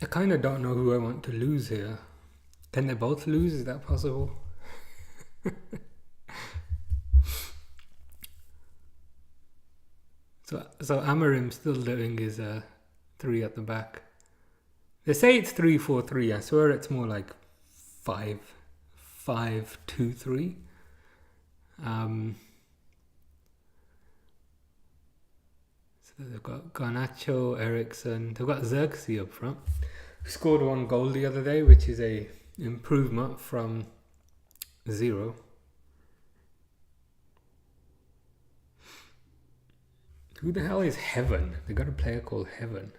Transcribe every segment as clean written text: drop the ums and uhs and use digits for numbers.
I kind of don't know who I want to lose here. Can they both lose? Is that possible? So Amarim's still doing his 3 at the back. They say it's 3-4-3. I swear it's more like 5-5-2-3. So they've got Garnacho, Ericsson. They've got Xerxes up front. Scored 1 goal the other day, which is a improvement from 0. Who the hell is Heaven? They got a player called Heaven.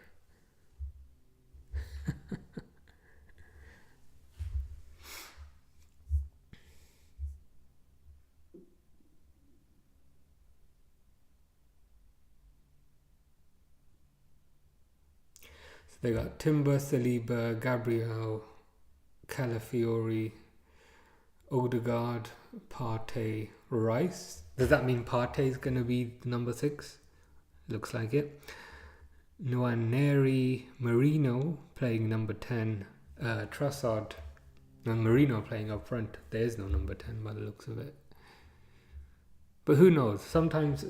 So they got Timber, Saliba, Gabriel, Calafiori, Odegaard, Partey, Rice. Does that mean Partey's going to be number 6? Looks like it. Nwaneri, Marino playing number 10. Trossard and Marino playing up front. There is no number 10 by the looks of it. But who knows? Sometimes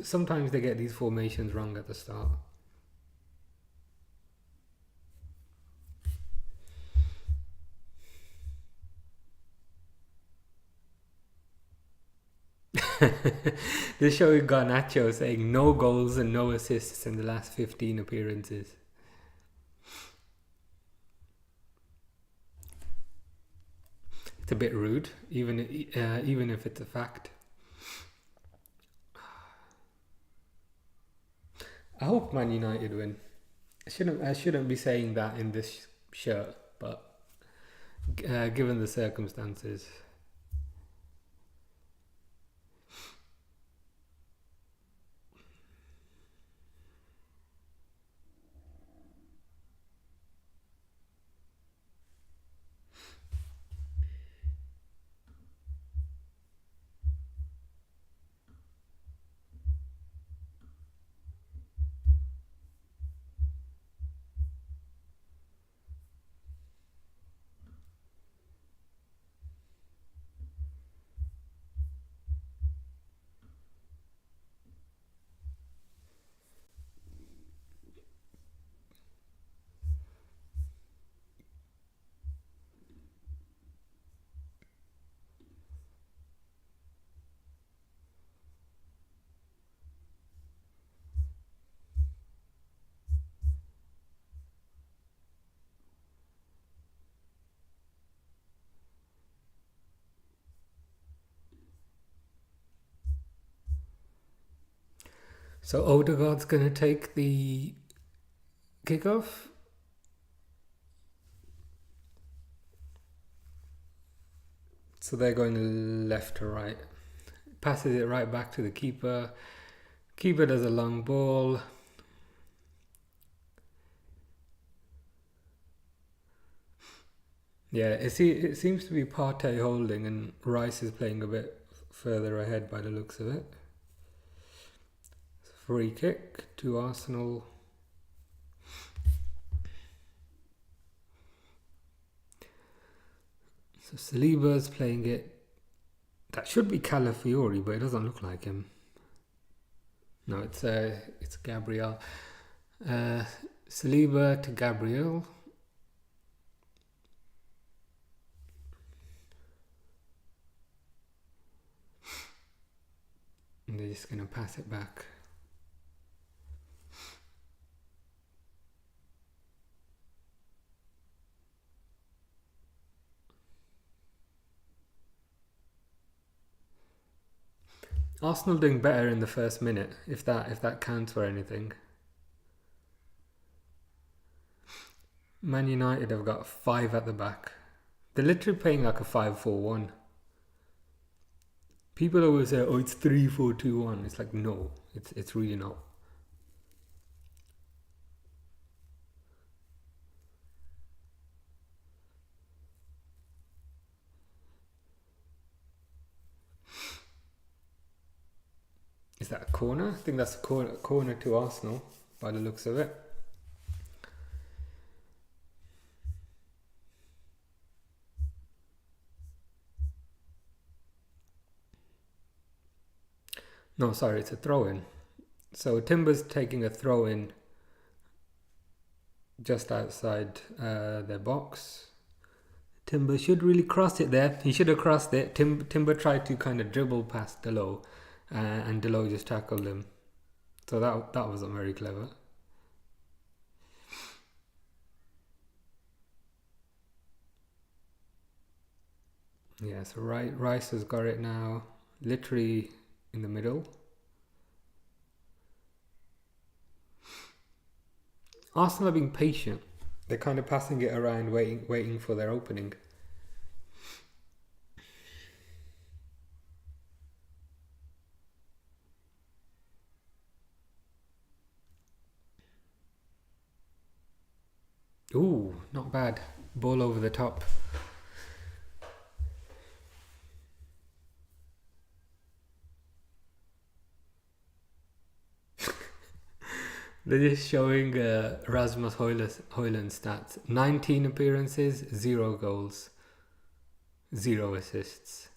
they get these formations wrong at the start. This show we got Nacho saying no goals and no assists in the last 15 appearances. It's a bit rude, even if it's a fact. I hope Man United win. I shouldn't be saying that in this shirt, but given the circumstances. So Odegaard's going to take the kickoff. So they're going left to right. Passes it right back to the keeper. Keeper does a long ball. Yeah, it seems to be Partey holding and Rice is playing a bit further ahead by the looks of it. Free kick to Arsenal. So Saliba's playing it. That should be Calafiori, but it doesn't look like him. No, it's Gabriel. Saliba to Gabriel. And they're just going to pass it back. Arsenal doing better in the first minute, if that counts for anything. Man United have got 5 at the back. They're literally playing like a 5-4-1. People always say, "Oh, it's 3-4-2-1." It's like, no, it's really not. Is that a corner? I think that's a corner to Arsenal by the looks of it. No, sorry, it's a throw-in. So Timber's taking a throw-in just outside their box. Timber should really cross it there. He should have crossed it. Timber tried to kind of dribble past Delo, and Delo just tackled him. So that wasn't very clever. Yeah, so Rice has got it now, literally in the middle. Arsenal are being patient. They're kind of passing it around, waiting for their opening. Ooh, not bad. Ball over the top. They're just showing Rasmus Højlund's stats. 19 appearances, 0 goals, 0 assists.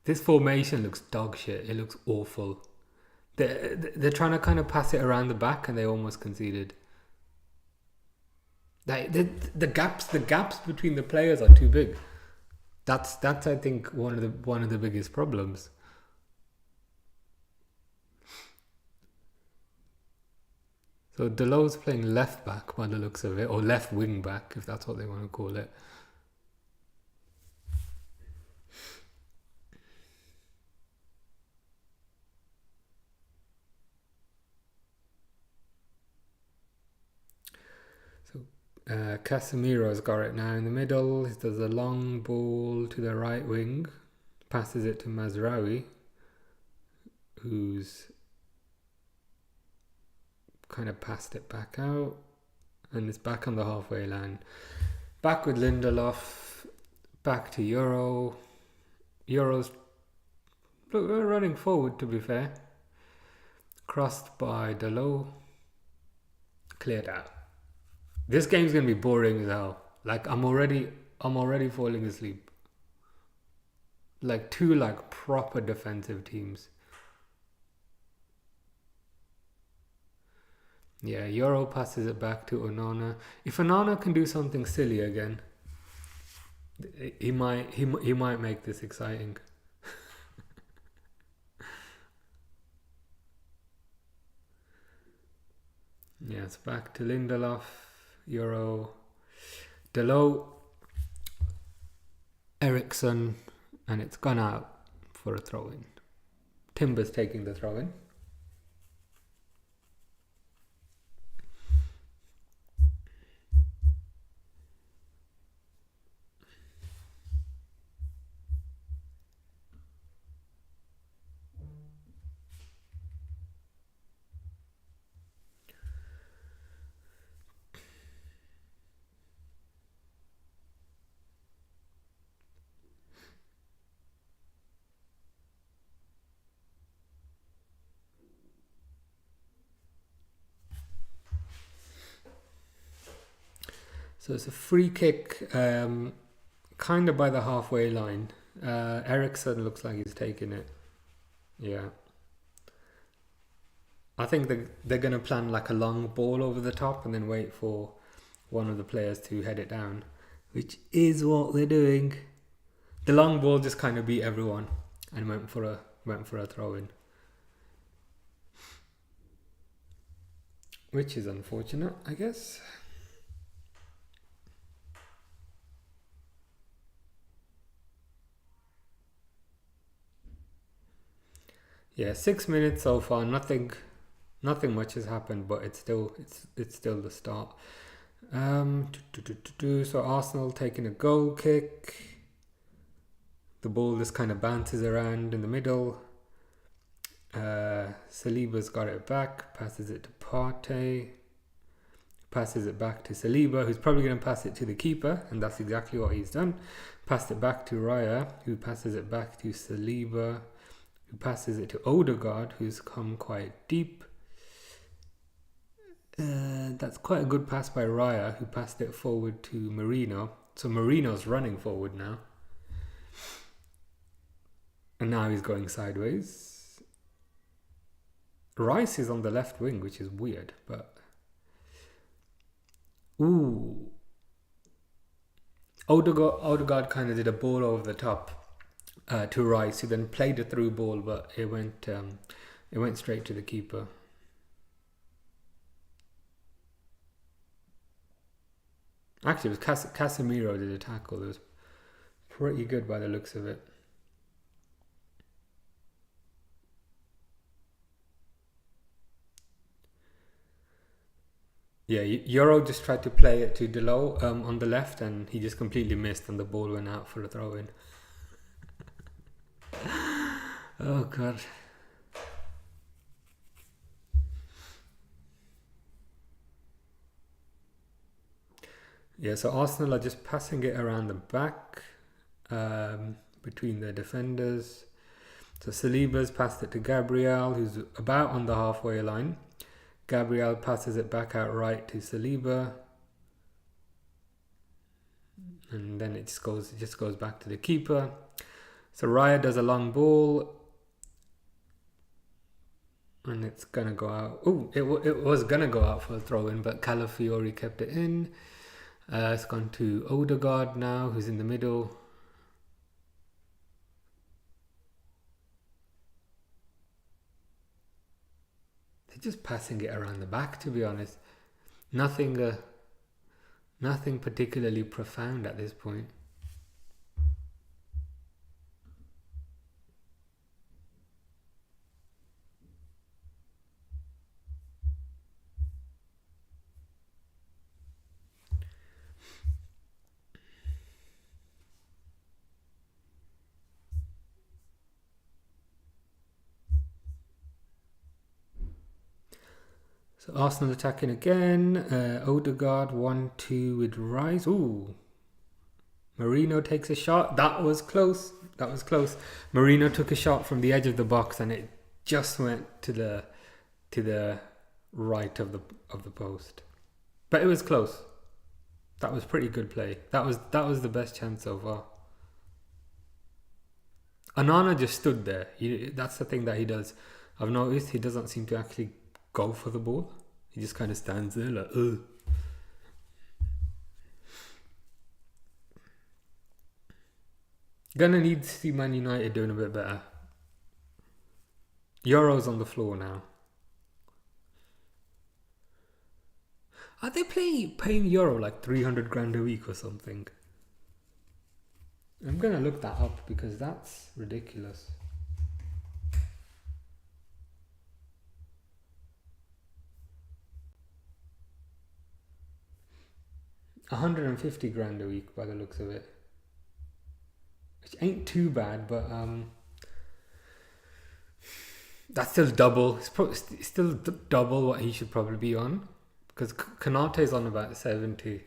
This formation looks dog shit. It looks awful. They're trying to kind of pass it around the back, and they almost conceded. The gaps between the players are too big. That's I think one of the biggest problems. So Delo's playing left back by the looks of it, or left wing back if that's what they want to call it. Casemiro's got it now in the middle. He does a long ball to the right wing, passes it to Mazraoui, who's kind of passed it back out, and it's back on the halfway line. Back with Lindelof, back to Euro. Euro's running forward, to be fair. Crossed by Delo, cleared out. This game's gonna be boring as hell. Like I'm already falling asleep. Like two proper defensive teams. Yeah, Euro passes it back to Onana. If Onana can do something silly again, he might make this exciting. Yeah, it's back to Lindelof. Euro, Delo, Ericsson, and it's gone out for a throw-in. Timber's taking the throw-in. So it's a free kick, kind of by the halfway line. Ericsson looks like he's taking it. Yeah. I think they're going to plan like a long ball over the top and then wait for one of the players to head it down, which is what they're doing. The long ball just kind of beat everyone and went for a throw-in, which is unfortunate, I guess. Yeah, 6 minutes so far. Nothing much has happened, but it's still the start. So Arsenal taking a goal kick. The ball just kind of bounces around in the middle. Saliba's got it back, passes it to Partey, passes it back to Saliba, who's probably going to pass it to the keeper, and that's exactly what he's done. Passed it back to Raya, who passes it back to Saliba, who passes it to Odegaard, who's come quite deep. That's quite a good pass by Raya, who passed it forward to Marino. So Marino's running forward now. And now he's going sideways. Rice is on the left wing, which is weird, but... Ooh. Odegaard kind of did a ball over the top to Rice, who then played a through ball, but it went straight to the keeper. Actually, it was Casemiro did a tackle. It was pretty good by the looks of it. Yeah, Euro just tried to play it to Delo on the left, and he just completely missed, and the ball went out for a throw-in. Oh, God. Yeah, so Arsenal are just passing it around the back between their defenders. So Saliba's passed it to Gabriel, who's about on the halfway line. Gabriel passes it back out right to Saliba. And then it just goes back to the keeper. So Raya does a long ball. And it's going to go out. Oh, it was going to go out for a throw-in, but Calafiori kept it in. It's gone to Odegaard now, who's in the middle. They're just passing it around the back, to be honest. Nothing particularly profound at this point. So Arsenal attacking again. Odegaard 1-2 with Rice. Ooh. Marino takes a shot. That was close. Marino took a shot from the edge of the box, and it just went to the right of the post. But it was close. That was pretty good play. That was the best chance so far. Onana just stood there. That's the thing that he does. I've noticed he doesn't seem to actually go for the ball. He just kind of stands there like, ugh. Gonna need to see Man United doing a bit better. Euro's on the floor now. Are they paying Euro like 300 grand a week or something? I'm gonna look that up because that's ridiculous. $150 grand a week by the looks of it, which ain't too bad, but that's still double. It's still double what he should probably be on, because Konate's on about 70.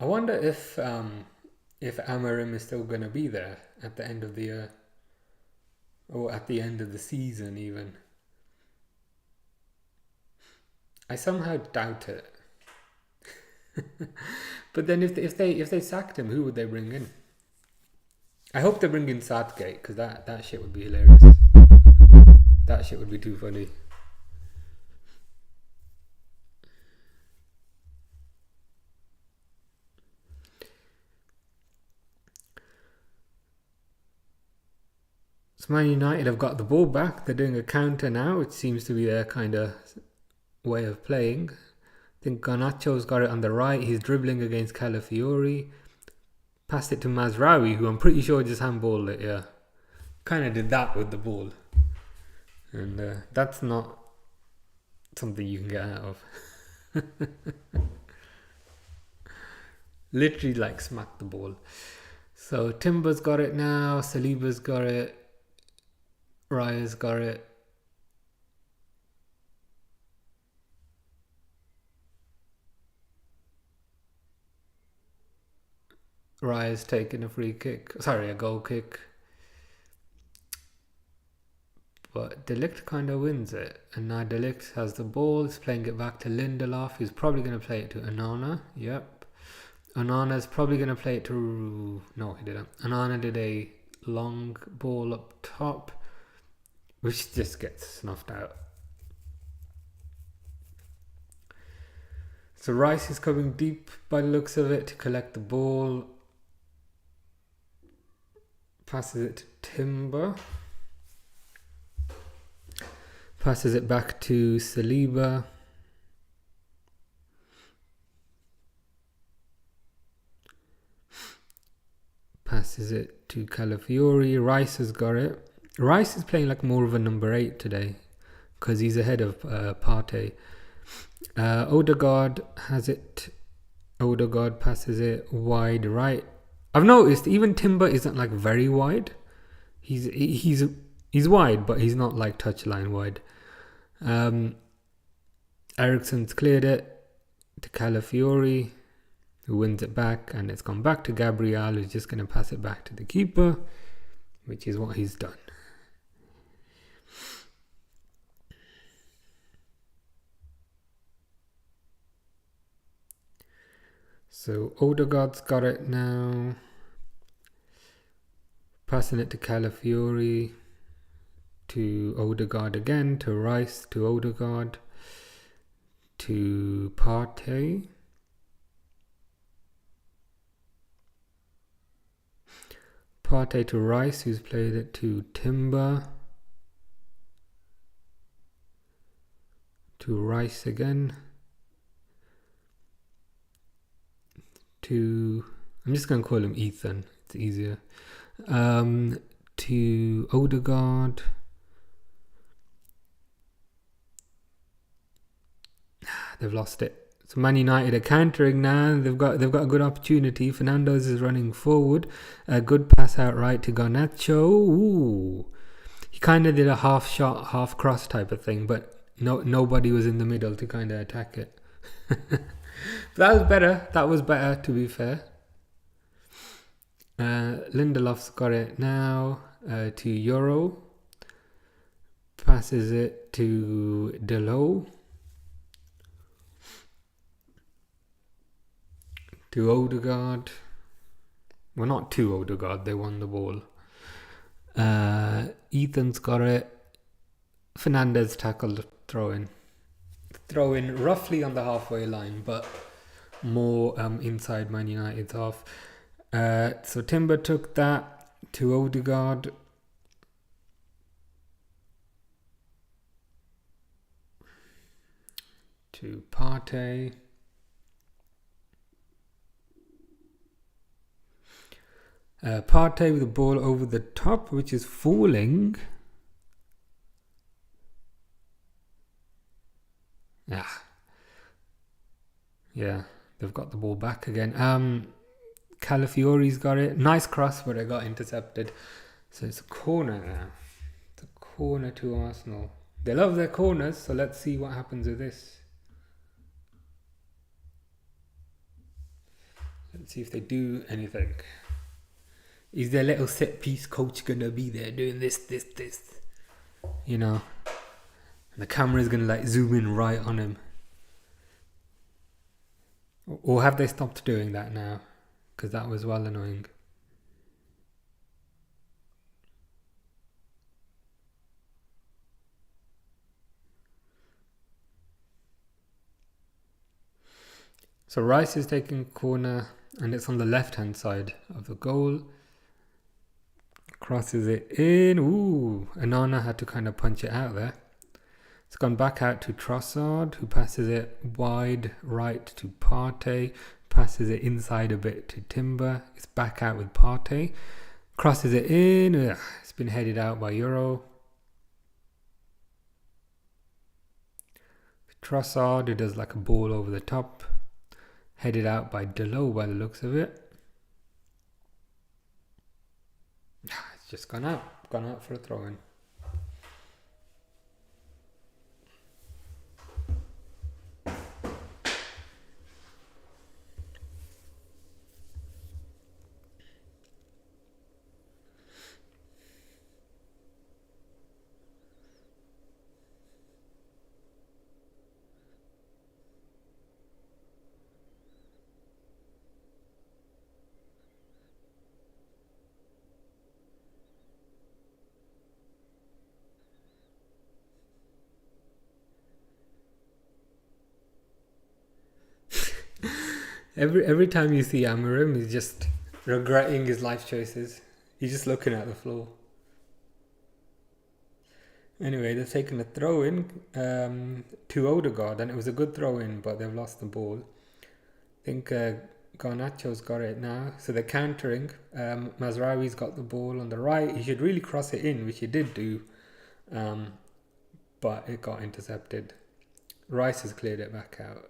I wonder if Amarim is still going to be there at the end of the year, or at the end of the season even. I somehow doubt it. But then if they sacked him, who would they bring in? I hope they bring in Southgate, because that shit would be hilarious. That shit would be too funny. So Man United have got the ball back. They're doing a counter now, which seems to be their kind of way of playing. I think Garnacho's got it on the right. He's dribbling against Calafiori. Passed it to Mazraoui, who I'm pretty sure just handballed it, yeah. Kind of did that with the ball. And that's not something you can get out of. Literally like smack the ball. So Timber's got it now, Saliba's got it, Raya's got it. Raya's taking a goal kick. But De Ligt kind of wins it. And now De Ligt has the ball. He's playing it back to Lindelof. He's probably going to play it to Onana. Yep. Onana's probably going to play it to... No, he didn't. Onana did a long ball up top, which just gets snuffed out. So Rice is coming deep by the looks of it to collect the ball. Passes it to Timber. Passes it back to Saliba. Passes it to Calafiori. Rice has got it. Rice is playing like more of a number 8 today because he's ahead of Partey. Odegaard has it. Odegaard passes it wide right. I've noticed even Timber isn't like very wide. He's wide, but he's not like touchline wide. Eriksen's cleared it to Calafiori, who wins it back, and it's gone back to Gabriel, who's just going to pass it back to the keeper, which is what he's done. So Odegaard's got it now. Passing it to Calafiori, to Odegaard again, to Rice, to Odegaard, to Partey. Partey to Rice, who's played it to Timber. To Rice again. I'm just going to call him Ethan, it's easier. To Odegaard. They've lost it. So Man United are countering now. They've got a good opportunity. Fernandes is running forward. A good pass out right to Garnacho. Ooh. He kind of did a half shot, half cross type of thing, but nobody was in the middle to kind of attack it. That was better, to be fair. Lindelof's got it now to Euro. Passes it to Delo. To Odegaard. Well, not to Odegaard, they won the ball. Ethan's got it. Fernandes tackled, throw in roughly on the halfway line, but more inside Man United's half. So Timber took that to Odegaard. To Partey. Partey with the ball over the top, which is falling. Yeah, they've got the ball back again. Calafiori's got it. Nice cross, but it got intercepted. So it's a corner now. It's a corner to Arsenal. They love their corners, so let's see what happens with this. Let's see if they do anything. Is their little set piece coach gonna be there doing this? You know? And the camera's gonna like zoom in right on him. Or have they stopped doing that now? Because that was well annoying. So Rice is taking corner, and it's on the left hand side of the goal. Crosses it in. Ooh, Onana had to kind of punch it out there. It's gone back out to Trossard, who passes it wide right to Partey. Passes it inside a bit to Timber. It's back out with Partey. Crosses it in. It's been headed out by Euro. Trossard, who does like a ball over the top. Headed out by Delo by the looks of it. It's just gone out for a throw-in. Every time you see Amarim, he's just regretting his life choices. He's just looking at the floor. Anyway, they've taken a throw in to Odegaard, and it was a good throw in, but they've lost the ball. I think Garnacho's got it now, so they're countering. Mazraoui's got the ball on the right. He should really cross it in, which he did do, but it got intercepted. Rice has cleared it back out.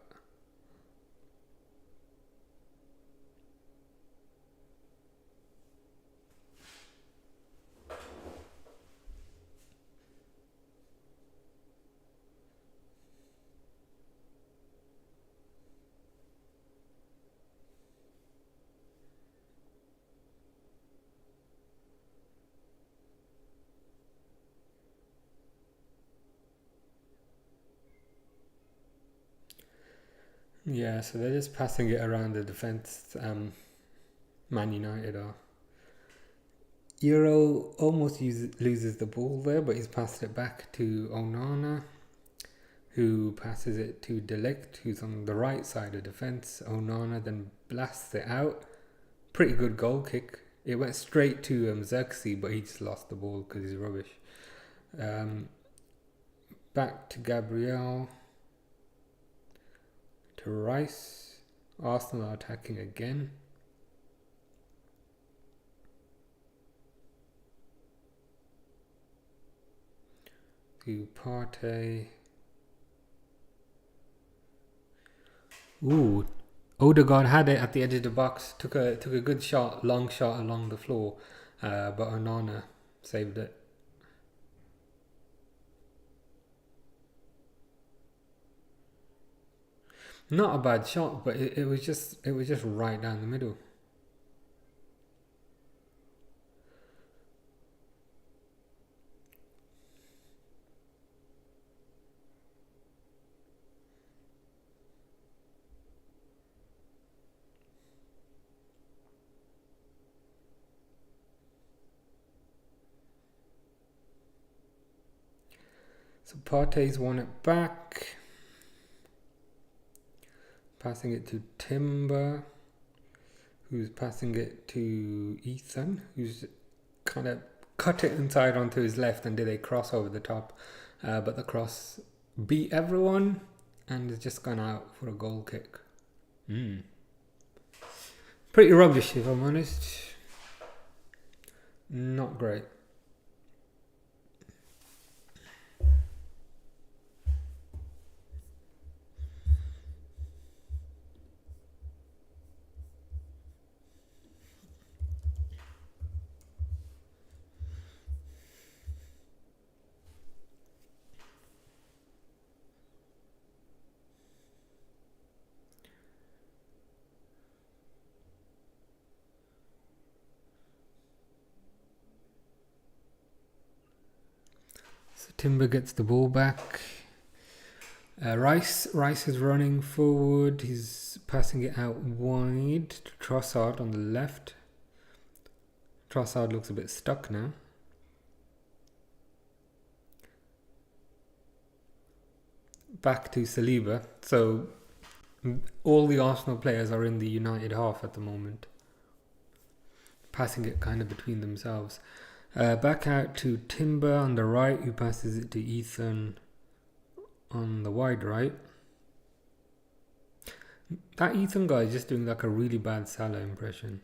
Yeah, so they're just passing it around the defence. Man United are. Euro almost loses the ball there, but he's passed it back to Onana, who passes it to Delict, who's on the right side of defence. Onana then blasts it out. Pretty good goal kick. It went straight to Xerxes, but he just lost the ball because he's rubbish. Back to Gabriel. To Rice. Arsenal are attacking again. To Partey. Ooh, Odegaard had it at the edge of the box. Took a good shot, long shot along the floor, but Onana saved it. Not a bad shot, but it was just right down the middle. So Partey's won it back. Passing it to Timber, who's passing it to Ethan, who's kind of cut it inside onto his left and did a cross over the top. But the cross beat everyone and has just gone out for a goal kick. Pretty rubbish, if I'm honest. Not great. So Timber gets the ball back. Rice is running forward. He's passing it out wide to Trossard on the left. Trossard looks a bit stuck now. Back to Saliba. So all the Arsenal players are in the United half at the moment. Passing it kind of between themselves. Back out to Timber on the right, who passes it to Ethan on the wide right. That Ethan guy is just doing like a really bad Salah impression.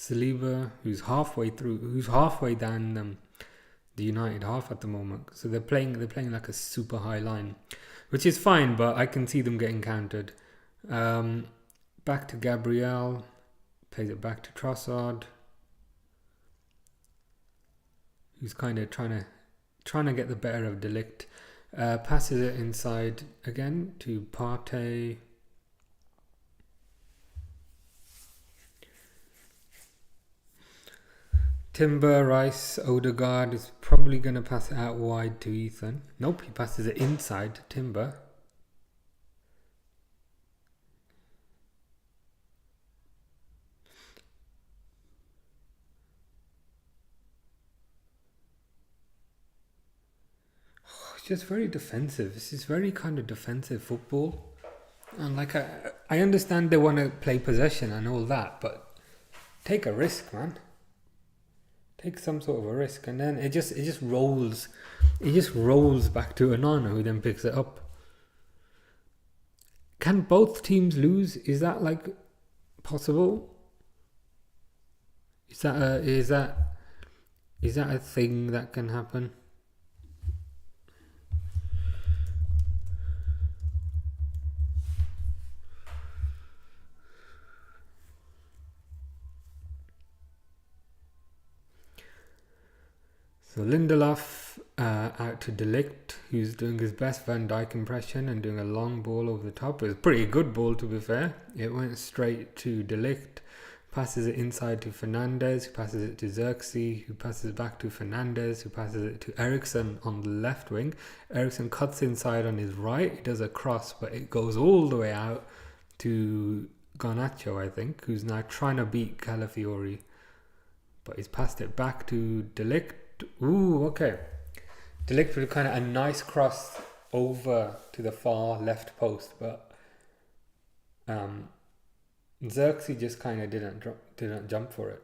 Saliba, who's halfway down the United half at the moment. So they're playing like a super high line, which is fine, but I can see them getting countered. Back to Gabriel, plays it back to Trossard, who's kind of trying to get the better of De Ligt. Passes it inside again to Partey. Timber, Rice, Odegaard is probably going to pass it out wide to Ethan. Nope, he passes it inside to Timber. It's just very defensive. This is very kind of defensive football. And like I understand they want to play possession and all that, but take a risk, man. Take some sort of a risk, and then it just rolls back to Onana, who then picks it up. Can both teams lose? Is that like possible? Is that a thing that can happen? So Lindelof out to De Ligt, who's doing his best Van Dijk impression and doing a long ball over the top. It was a pretty good ball, to be fair. It went straight to De Ligt, passes it inside to Fernandes, who passes it to Xerxes, who passes it back to Fernandes, who passes it to Eriksen on the left wing. Eriksen cuts inside on his right. He does a cross, but it goes all the way out to Garnacho, I think, who's now trying to beat Calafiori. But he's passed it back to De Ligt. Ooh, okay. De Ligt with kind of a nice cross over to the far left post, but Xerxes just kind of didn't jump for it.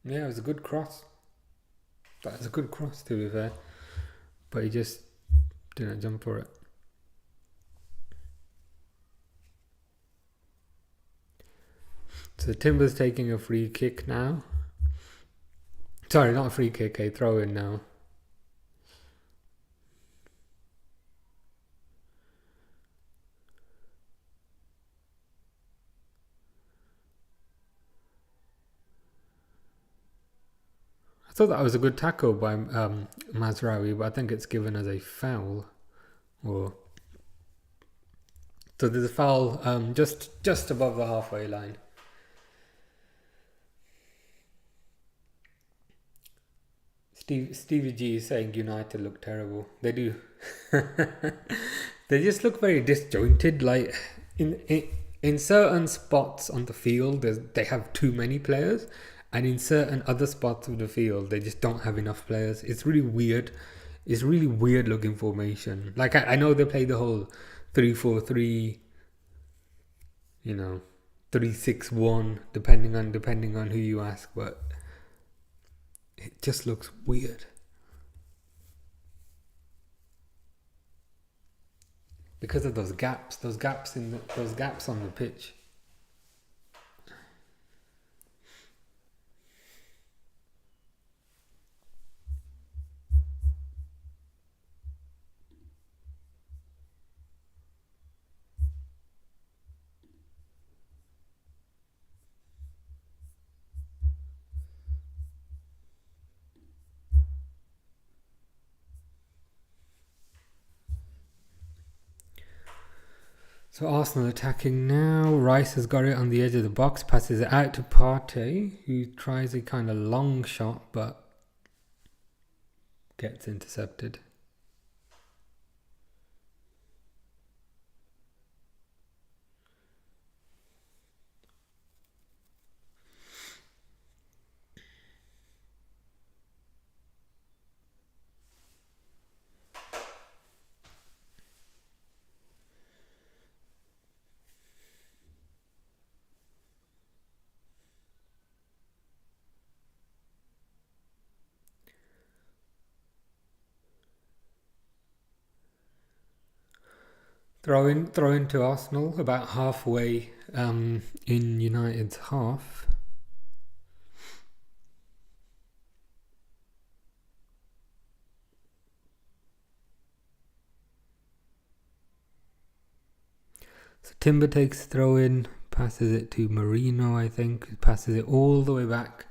Yeah, it was a good cross. That was a good cross, to be fair, but he just didn't jump for it. So Timber's taking a free kick now. Sorry, not a free kick, a throw in now. I thought that was a good tackle by Mazraoui, but I think it's given as a foul. So there's a foul just above the halfway line. Stevie G is saying United look terrible. They do. They just look very disjointed. Like in certain spots on the field, they have too many players, and in certain other spots of the field, they just don't have enough players. It's really weird. It's really weird looking formation. Like I know they play the whole 3-4-3, 3-6-1, depending on who you ask, but it just looks weird. Because of those gaps on the pitch. So Arsenal attacking now. Rice has got it on the edge of the box, passes it out to Partey, who tries a kind of long shot but gets intercepted. Throw in to Arsenal about halfway in United's half. So Timber takes throw in, passes it to Marino, I think, passes it all the way back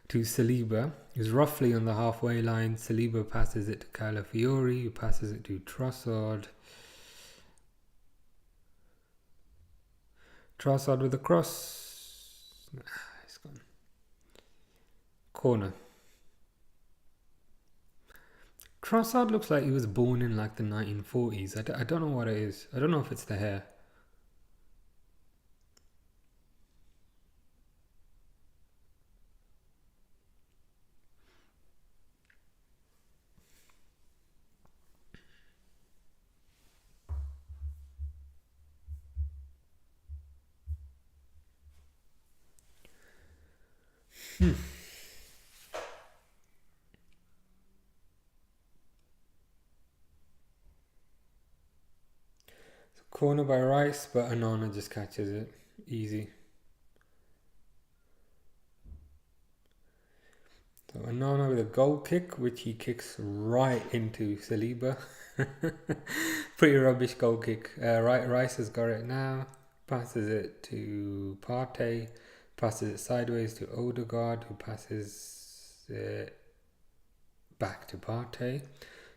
to Saliba, who's roughly on the halfway line. Saliba passes it to Calafiori, who passes it to Trossard. Trossard with a cross. It's gone. Corner. Trossard looks like he was born in like the 1940s. I don't know what it is. I don't know if it's the hair. Corner by Rice, but Anana just catches it. Easy. So Anana with a goal kick, which he kicks right into Saliba. Pretty rubbish goal kick. Rice has got it now. Passes it to Partey. Passes it sideways to Odegaard, who passes it back to Partey.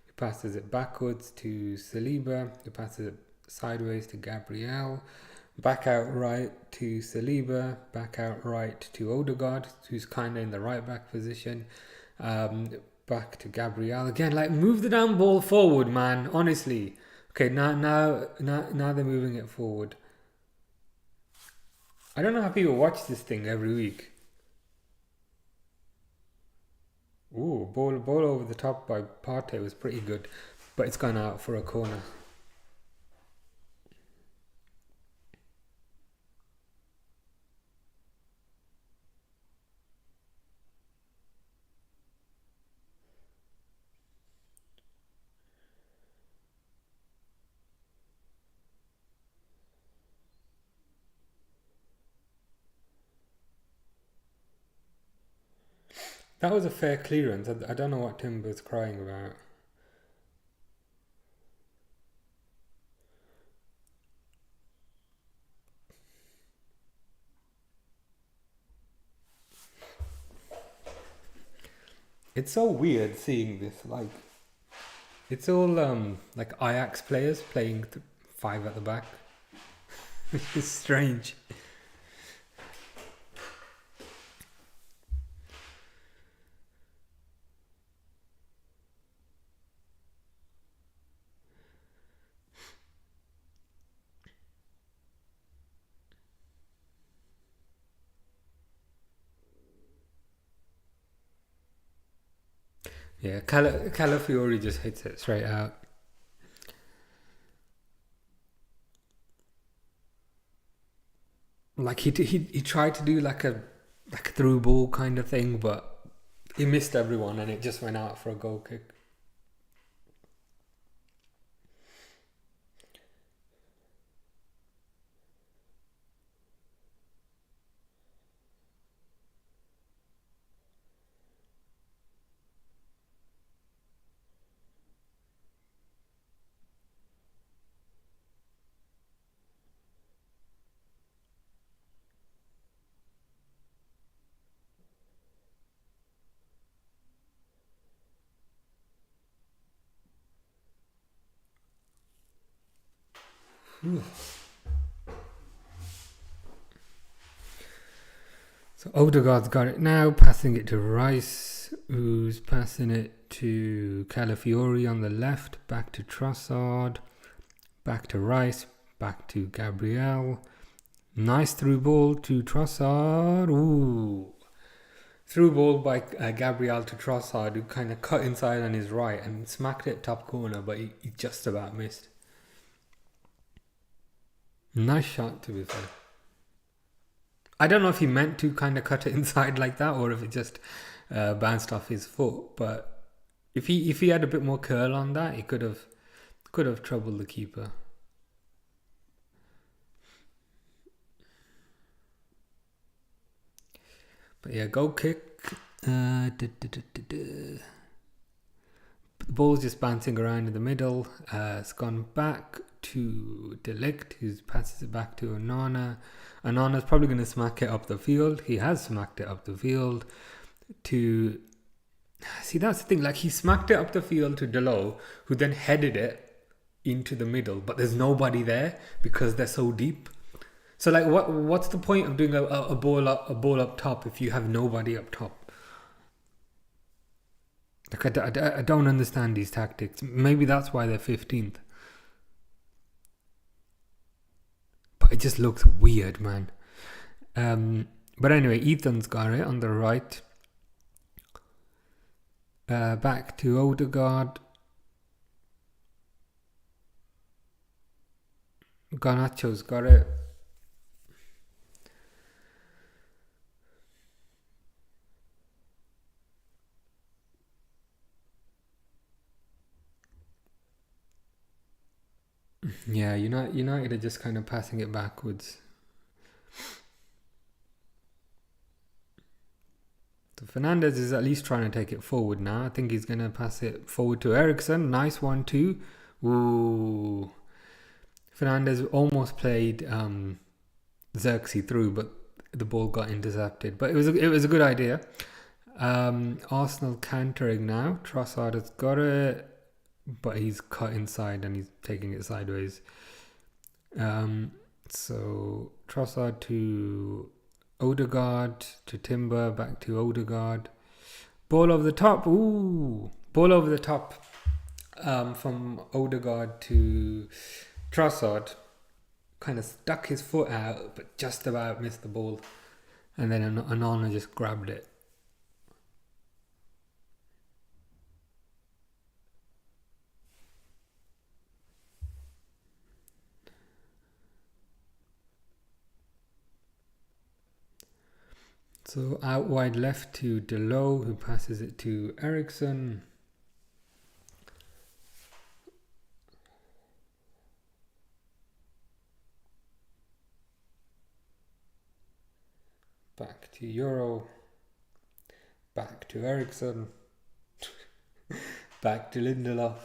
He passes it backwards to Saliba. He passes it sideways to Gabriel, back out right to Saliba, back out right to Odegaard, who's kind of in the right back position, back to Gabriel again. Like, move the damn ball forward, man. Honestly. Okay, now they're moving it forward. I don't know how people watch this thing every week. Ooh, ball over the top by Partey was pretty good, but it's gone out for a corner. That was a fair clearance. I don't know what Timber's crying about. It's so weird seeing this. Like, it's all like Ajax players playing five at the back. It's strange. Yeah, Calafiori just hits it straight out. Like he tried to do like a through ball kind of thing, but he missed everyone and it just went out for a goal kick. Whew. So Odegaard's got it now, passing it to Rice, who's passing it to Calafiori on the left, back to Trossard, back to Rice, back to Gabriel. Nice through ball to Trossard. Ooh. Through ball by Gabriel to Trossard, who kind of cut inside on his right and smacked it top corner, but he just about missed. Nice shot, to be fair. I don't know if he meant to kind of cut it inside like that, or if it just bounced off his foot. But if he had a bit more curl on that, he could have troubled the keeper. But yeah, goal kick. The ball's just bouncing around in the middle. It's gone back to Delict, who passes it back to Onana. Onana's probably going to smack it up the field. He has smacked it up the field to... See, that's the thing. Like, he smacked it up the field to Delo, who then headed it into the middle. But there's nobody there because they're so deep. So, like, what's the point of doing a ball up top if you have nobody up top? Like, I don't understand these tactics. Maybe that's why they're 15th. But it just looks weird, man. But anyway, Ethan's got it on the right. Back to Odegaard. Garnacho's got it. Yeah, United are just kind of passing it backwards. So Fernandes is at least trying to take it forward now. I think he's going to pass it forward to Eriksen. Nice 1-2. Ooh. Fernandes almost played Xerxes through, but the ball got intercepted. But it was a good idea. Arsenal countering now. Trossard has got it, but he's cut inside and he's taking it sideways. So Trossard to Odegaard to Timber, back to Odegaard. Ball over the top. Ooh, ball over the top from Odegaard to Trossard. Kind of stuck his foot out, but just about missed the ball. And then Onana just grabbed it. So out wide left to Delo, who passes it to Eriksen. Back to Euro. Back to Eriksen. Back to Lindelof.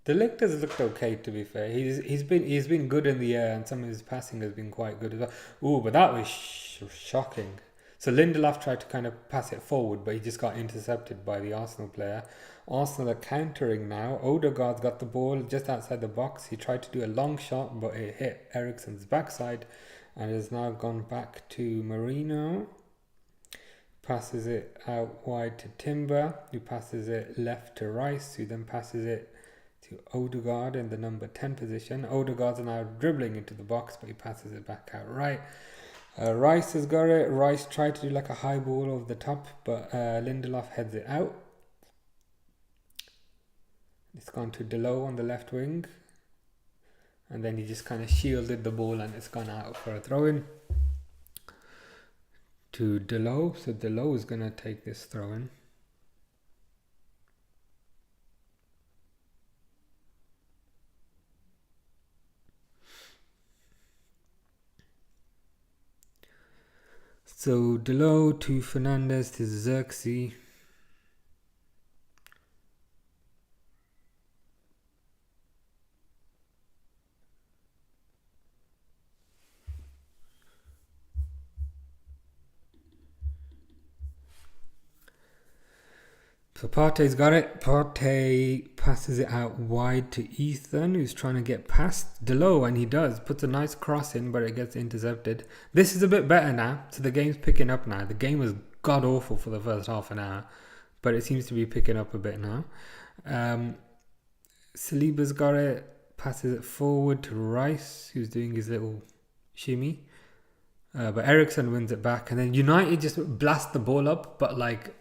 De Ligt has looked okay, to be fair. He's been good in the air, and some of his passing has been quite good as well. Ooh, but that was shocking. So Lindelof tried to kind of pass it forward, but he just got intercepted by the Arsenal player. Arsenal are countering now. Odegaard's got the ball just outside the box. He tried to do a long shot, but it hit Eriksen's backside, and has now gone back to Marino. Passes it out wide to Timber, who passes it left to Rice, who then passes it to Odegaard in the number 10 position. Odegaard's now dribbling into the box, but he passes it back out right. Rice has got it. Rice tried to do like a high ball over the top, but Lindelof heads it out. It's gone to Delo on the left wing. And then he just kind of shielded the ball and it's gone out for a throw-in. To Delo. So Delo is going to take this throw-in. So Delo to Fernandes to Xerxes. So Partey's got it. Partey passes it out wide to Ethan, who's trying to get past Delo, and he does. Puts a nice cross in, but it gets intercepted. This is a bit better now. So the game's picking up now. The game was god-awful for the first half an hour, but it seems to be picking up a bit now. Saliba's got it. Passes it forward to Rice, who's doing his little shimmy. But Eriksen wins it back. And then United just blast the ball up, but like...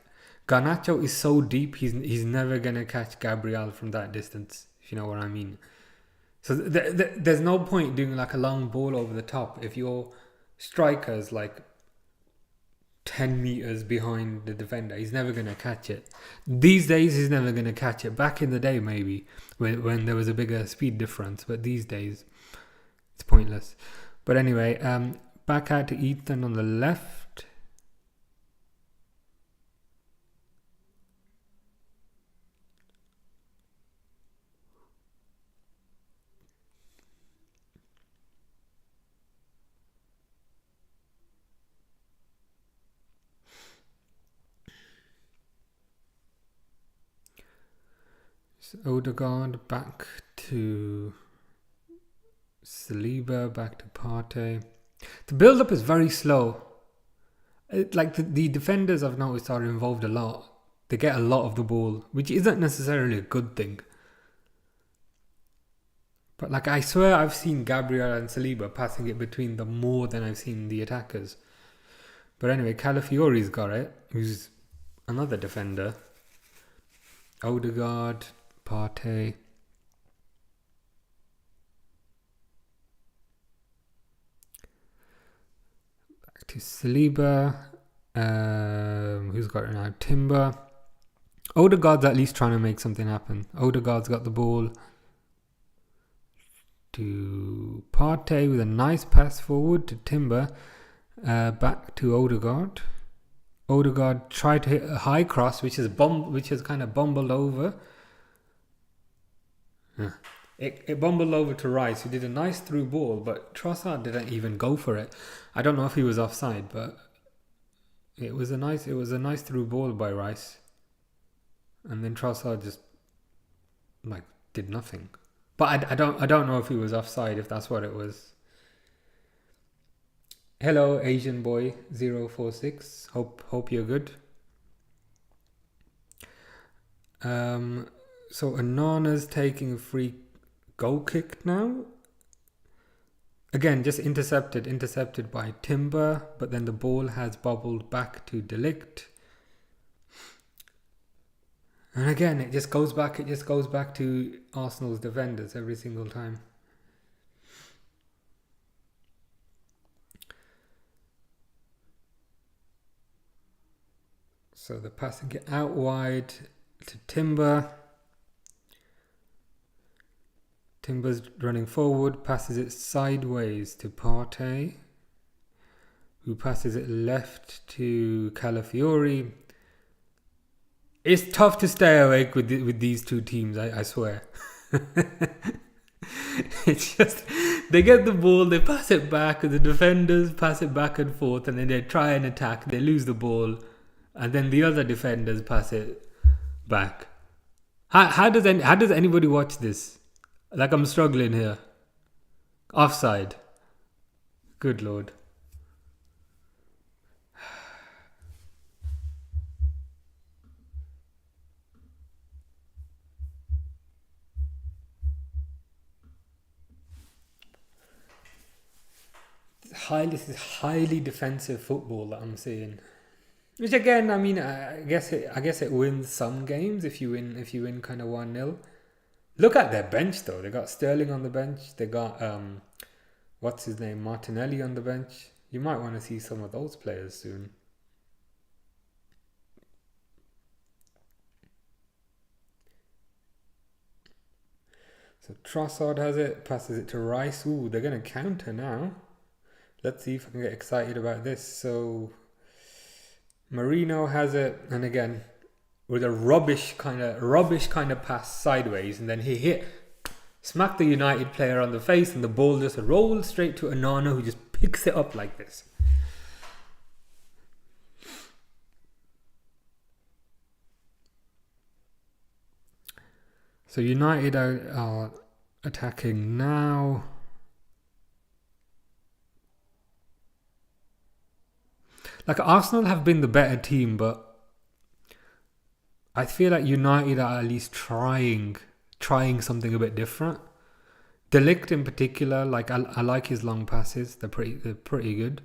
Garnacho is so deep, he's never going to catch Gabriel from that distance, if you know what I mean. So there's no point doing like a long ball over the top if your striker's like 10 meters behind the defender. He's never going to catch it. These days, he's never going to catch it. Back in the day, maybe, when there was a bigger speed difference. But these days, it's pointless. But anyway, Back out to Ethan on the left. So Odegaard back to Saliba, back to Partey. The build-up is very slow. Like the defenders I've noticed are involved a lot. They get a lot of the ball, which isn't necessarily a good thing. But like I swear I've seen Gabriel and Saliba passing it between them more than I've seen the attackers. But anyway, Calafiori's got it, who's another defender. Odegaard, Partey. Back to Saliba. Who's got it now? Timber. Odegaard's at least trying to make something happen. Odegaard's got the ball to Partey with a nice pass forward to Timber. Back to Odegaard. Odegaard tried to hit a high cross, which is kind of bumbled over. It bumbled over to Rice, who did a nice through ball, but Trossard didn't even go for it. I don't know if he was offside, but it was a nice through ball by Rice. And then Trossard just did nothing. But I don't know if he was offside, if that's what it was. Hello, Asian boy 046. Hope you're good. So Anana's taking a free goal kick now. Again, just intercepted by Timber, but then the ball has bobbled back to De Ligt. And again, it just goes back to Arsenal's defenders every single time. So they're passing it out wide to Timber. Timber's running forward, passes it sideways to Partey, who passes it left to Calafiori. It's tough to stay awake with these two teams, I swear. It's just, they get the ball, they pass it back, and the defenders pass it back and forth, and then they try and attack, they lose the ball, and then the other defenders pass it back. How does anybody watch this? Like, I'm struggling here. Offside. Good Lord. This is highly defensive football that I'm seeing. Which again, I mean, I guess it wins some games if you win kind of 1-0. Look at their bench though. They got Sterling on the bench. They got what's his name, Martinelli on the bench. You might want to see some of those players soon. So Trossard has it, passes it to Rice. Ooh, they're gonna counter now. Let's see if I can get excited about this. So Marino has it, and again, with a rubbish kind of pass sideways, and then he smacked the United player on the face, and the ball just rolled straight to Anana, who just picks it up like this. So United are attacking now. Like, Arsenal have been the better team, but I feel like United are at least trying something a bit different. De Ligt in particular, like I like his long passes. They're pretty good.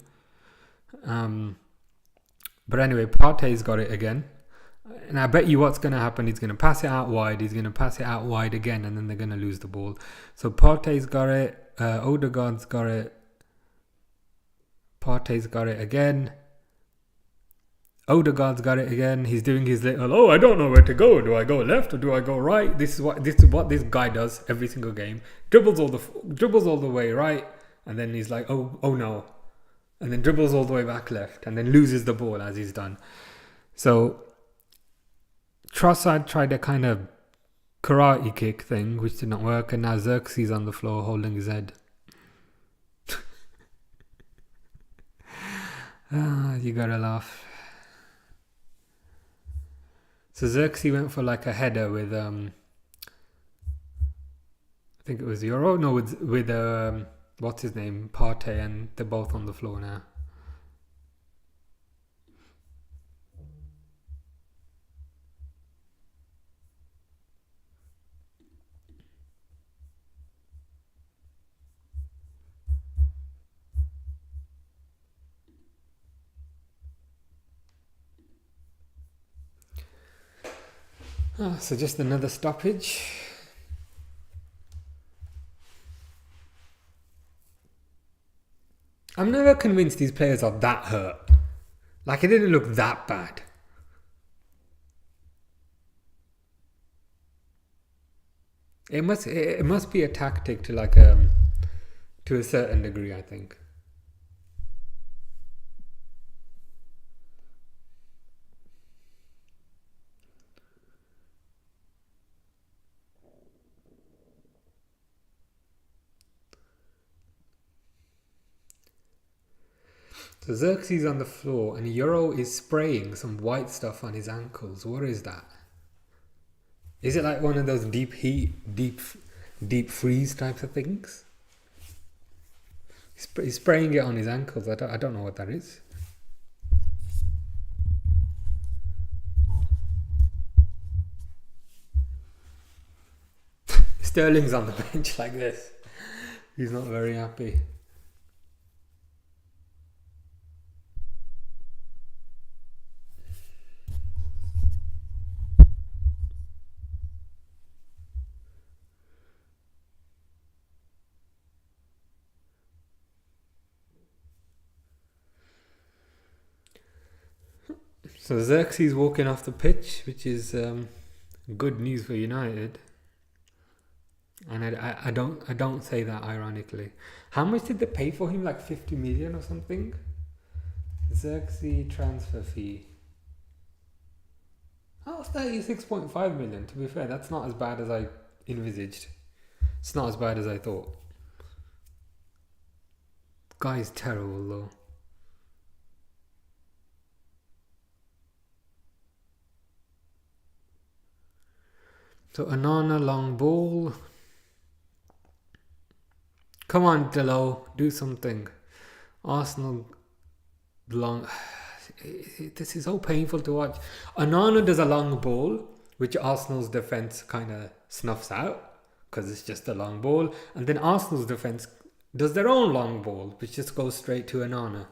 But anyway, Partey's got it again, and I bet you what's going to happen. He's going to pass it out wide. He's going to pass it out wide again, and then they're going to lose the ball. So Partey's got it. Odegaard's got it. Partey's got it again. Odegaard's got it again. He's doing his little, I don't know where to go. Do I go left or do I go right? This is what this guy does every single game. Dribbles all the way right, and then he's like, oh no, and then dribbles all the way back left, and then loses the ball as he's done. So Trossard tried a kind of karate kick thing, which did not work, and now Xerxes on the floor holding his head. You gotta laugh. So Xerxes went for like a header with I think it was Euro. No, with what's his name, Partey, and they're both on the floor now. So just another stoppage. I'm never convinced these players are that hurt. Like, it didn't look that bad. It must be a tactic to to a certain degree, I think. So Xerxes on the floor, and Euro is spraying some white stuff on his ankles. What is that? Is it like one of those deep heat, deep freeze types of things? He's spraying it on his ankles. I don't know what that is. Sterling's on the bench like this. He's not very happy. So Xerxes walking off the pitch, which is good news for United. And I don't say that ironically. How much did they pay for him? Like 50 million or something? Xerxes transfer fee. Oh, 36.5 million. To be fair, that's not as bad as I envisaged. It's not as bad as I thought. Guy's terrible though. So Anana long ball. Come on, Delo, do something. Arsenal long. This is so painful to watch. Anana does a long ball, which Arsenal's defense kind of snuffs out because it's just a long ball, and then Arsenal's defense does their own long ball, which just goes straight to Anana.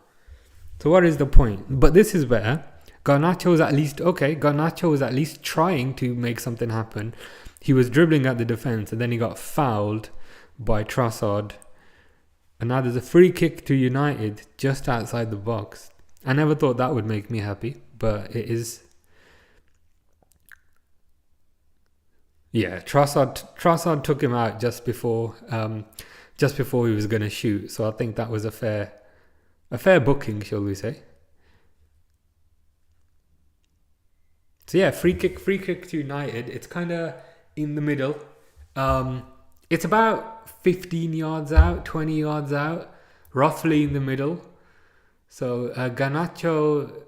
So what is the point? But this is where Garnacho was at least okay. Garnacho was at least trying to make something happen. He was dribbling at the defense, and then he got fouled by Trossard. And now there's a free kick to United just outside the box. I never thought that would make me happy, but it is. Yeah, Trossard took him out just before he was going to shoot. So I think that was a fair booking, shall we say? So yeah, free kick to United. It's kind of in the middle. It's about 15 yards out, 20 yards out, roughly in the middle. So Garnacho,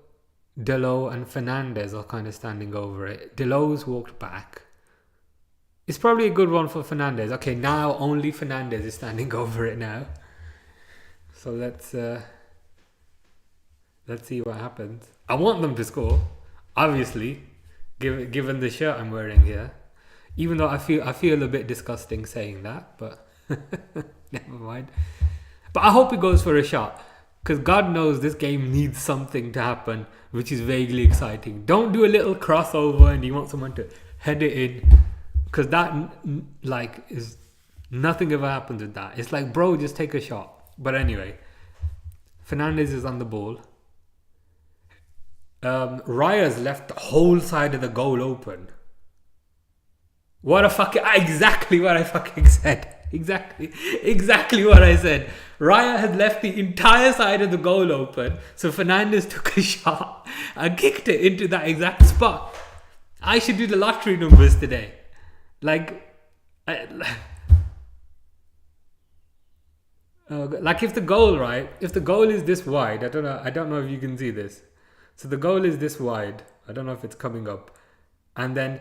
Delo and Fernandez are kind of standing over it. Delo's walked back. It's probably a good one for Fernandez. Okay, now only Fernandez is standing over it now. So let's see what happens. I want them to score, obviously, given the shirt I'm wearing here. Even though I feel a bit disgusting saying that, but never mind. But I hope it goes for a shot, because God knows this game needs something to happen, which is vaguely exciting. Don't do a little crossover and you want someone to head it in, because that is nothing ever happens with that. It's like, bro, just take a shot. But anyway, Fernandez is on the ball. Raya's left the whole side of the goal open. Exactly what I fucking said. exactly what I said. Raya had left the entire side of the goal open, so Fernandez took a shot and kicked it into that exact spot. I should do the lottery numbers today. Like, like if the goal, right? If the goal is this wide, I don't know if you can see this. So the goal is this wide. I don't know if it's coming up, and then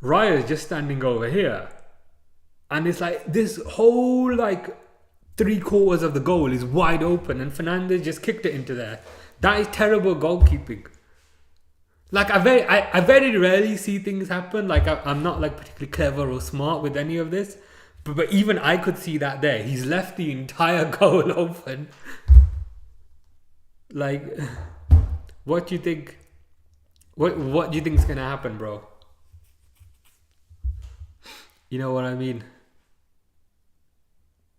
Raya is just standing over here. And it's like this whole like 3/4 of the goal is wide open, and Fernandez just kicked it into there. That is terrible goalkeeping. Like I very rarely see things happen. Like I'm not like particularly clever or smart with any of this, but even I could see that there. He's left the entire goal open. Like, what do you think? What do you think is gonna happen, bro? You know what I mean?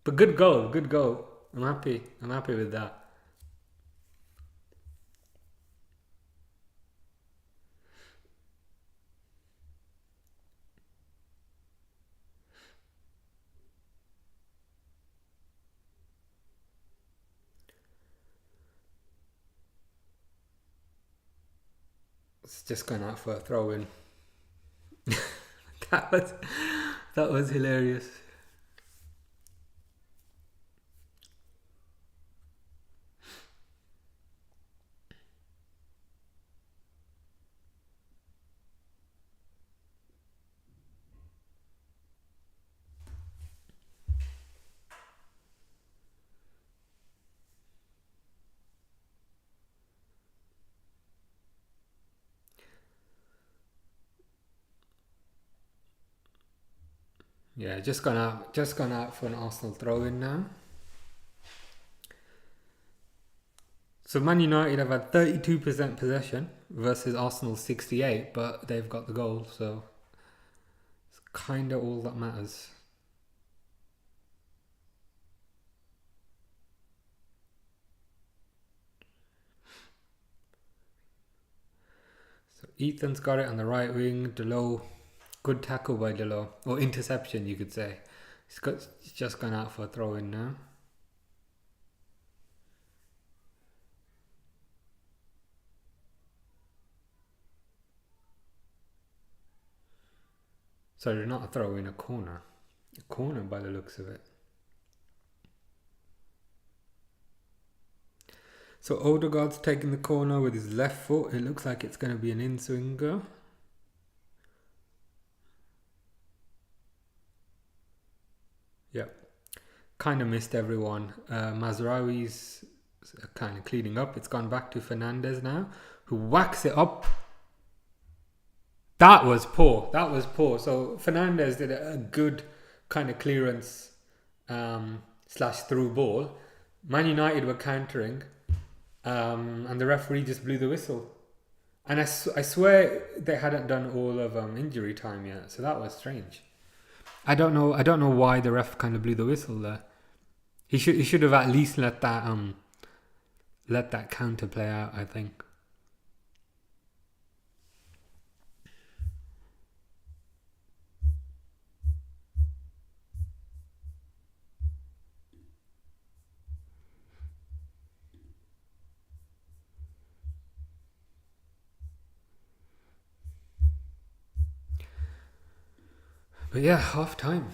But good goal, good goal. I'm happy. I'm happy with that. It's just gone out for a throw in. that was that was hilarious. Yeah, just gone out for an Arsenal throw in now. So Man United have had 32% possession versus Arsenal 68, but they've got the goal, so it's kind of all that matters. So Ethan's got it on the right wing. Delo, good tackle by Delo, or interception, you could say. He's just gone out for a throw in now. Sorry, not a throw in, a corner. A corner by the looks of it. So Odegaard's taking the corner with his left foot. It looks like it's going to be an in-swinger. Yep. Kind of missed everyone. Mazraoui's kind of cleaning up. It's gone back to Fernandez now, who whacks it up. That was poor. That was poor. So Fernandez did a good kind of clearance slash through ball. Man United were countering, and the referee just blew the whistle. And I swear they hadn't done all of injury time yet. So that was strange. I don't know why the ref kind of blew the whistle there. He should have at least let that counter play out, I think. But yeah, half time.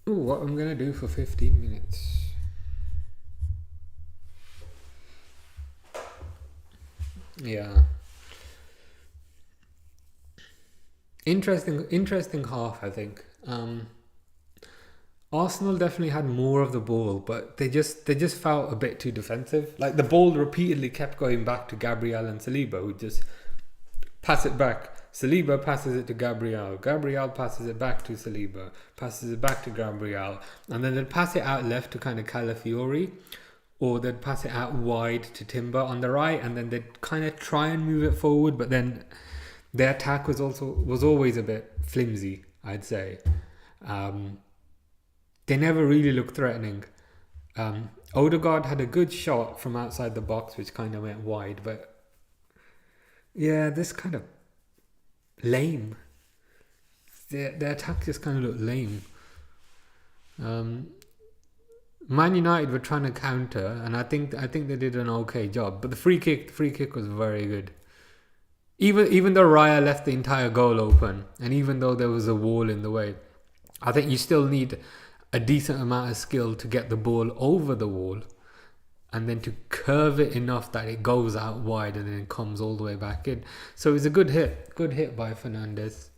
Ooh, what I'm gonna do for 15 minutes. Yeah. Interesting half, I think. Arsenal definitely had more of the ball, but they just felt a bit too defensive. Like the ball repeatedly kept going back to Gabriel and Saliba, who just pass it back. Saliba passes it to Gabriel. Gabriel passes it back to Saliba. Passes it back to Gabriel. And then they'd pass it out left to kind of Calafiori. Or they'd pass it out wide to Timber on the right. And then they'd kind of try and move it forward. But then their attack was always a bit flimsy, I'd say. They never really looked threatening. Odegaard had a good shot from outside the box, which kind of went wide. But Yeah, this kind of lame. Their attack just kind of looked lame. Man United were trying to counter, and I think they did an okay job. But the free kick was very good. Even though Raya left the entire goal open, and even though there was a wall in the way, I think you still need a decent amount of skill to get the ball over the wall, and then to curve it enough that it goes out wide and then it comes all the way back in. So it was a good hit by Fernandes.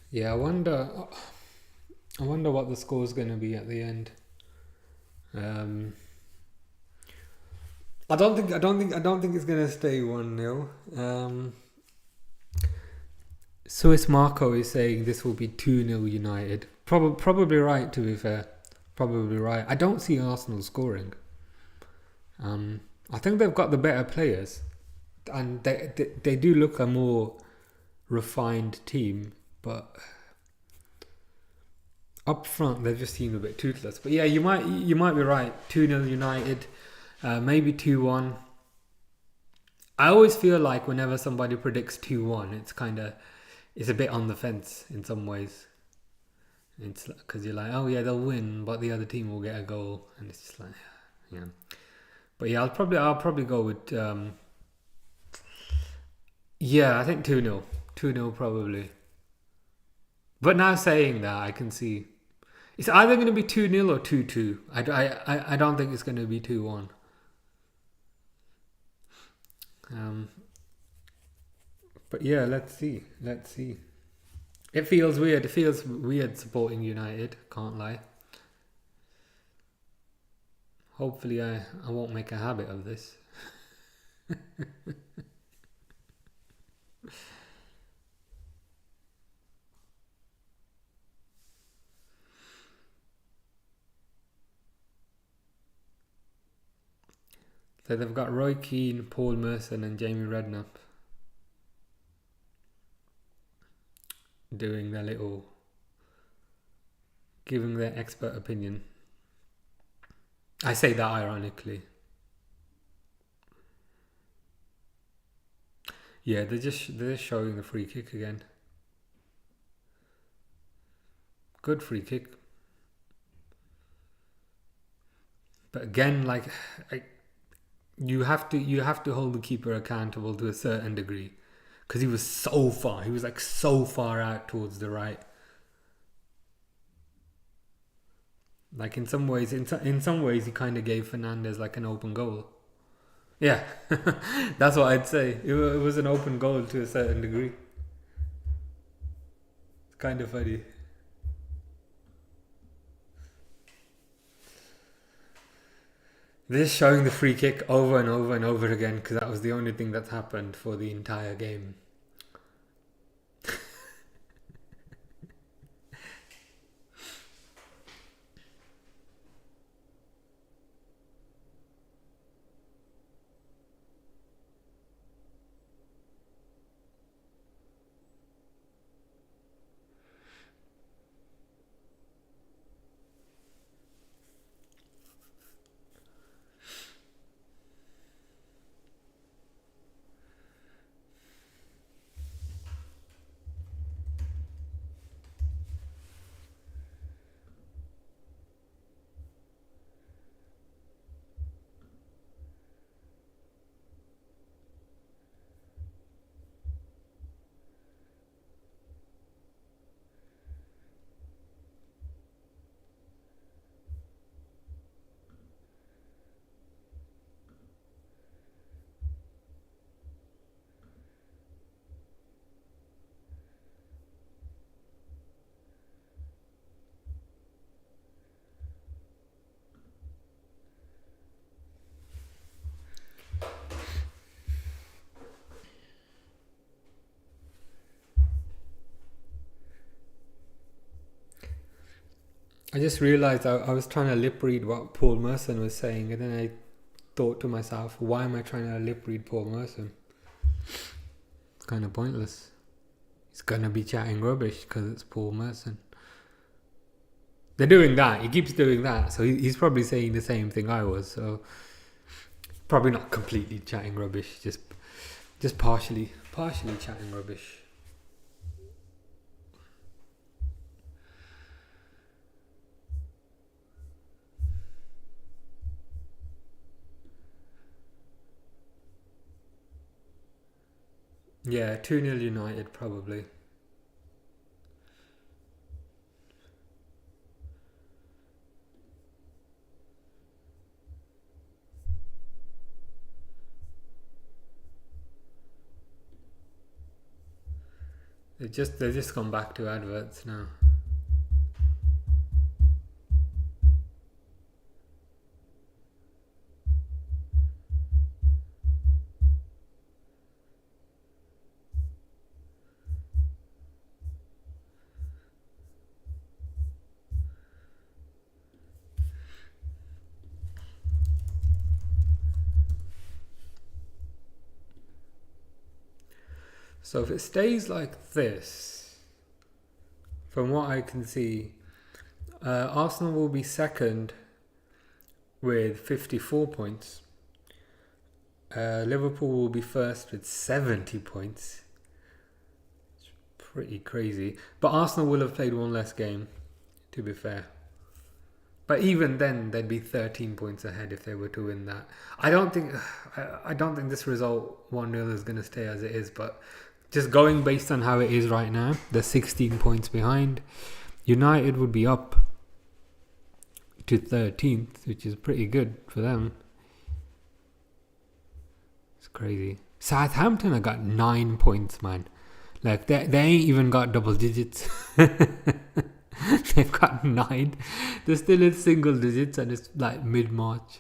Yeah, I wonder what the score's going to be at the end. I don't think it's going to stay 1-0. Swiss Marco is saying this will be 2-0 United. Probably right, to be fair. Probably right. I don't see Arsenal scoring. I think they've got the better players, and they do look a more refined team, but up front they just seem a bit toothless. But yeah, you might be right. 2-0 United, maybe 2-1. I always feel like whenever somebody predicts 2-1, it's a bit on the fence in some ways. It's because you're like, oh yeah, they'll win, but the other team will get a goal, and it's just like, yeah. But yeah, I'll probably go with yeah, I think 2-0. 2-0 probably. But now saying that, I can see it's either going to be 2-0 or 2-2. I don't think it's going to be 2-1. But yeah, let's see. It feels weird. It feels weird supporting United. Can't lie. Hopefully, I won't make a habit of this. So they've got Roy Keane, Paul Merson, and Jamie Redknapp doing their little, giving their expert opinion. I say that ironically. Yeah, they're just showing the free kick again. Good free kick. But again, you have to hold the keeper accountable to a certain degree, because he was so far. He was like so far out towards the right. Like in some ways, he kind of gave Fernandes like an open goal. Yeah, that's what I'd say. It was an open goal to a certain degree. It's kind of funny. This showing the free kick over and over and over again, because that was the only thing that happened for the entire game. I just realised I was trying to lip read what Paul Merson was saying, and then I thought to myself, why am I trying to lip read Paul Merson? It's kind of pointless. He's gonna be chatting rubbish because it's Paul Merson. They're doing that. He keeps doing that, so he's probably saying the same thing I was. So probably not completely chatting rubbish, just partially chatting rubbish. Yeah, 2-0 United probably. They've just gone back to adverts now. So if it stays like this, from what I can see, Arsenal will be second with 54 points. Liverpool will be first with 70 points. It's pretty crazy. But Arsenal will have played one less game, to be fair. But even then, they'd be 13 points ahead if they were to win that. I don't think this result 1-0 is going to stay as it is. But just going based on how it is right now, they're 16 points behind. United would be up to 13th, which is pretty good for them. It's crazy. Southampton have got 9 points, man. Like they ain't even got double digits. They've got 9. They're still in single digits, and it's like mid-March.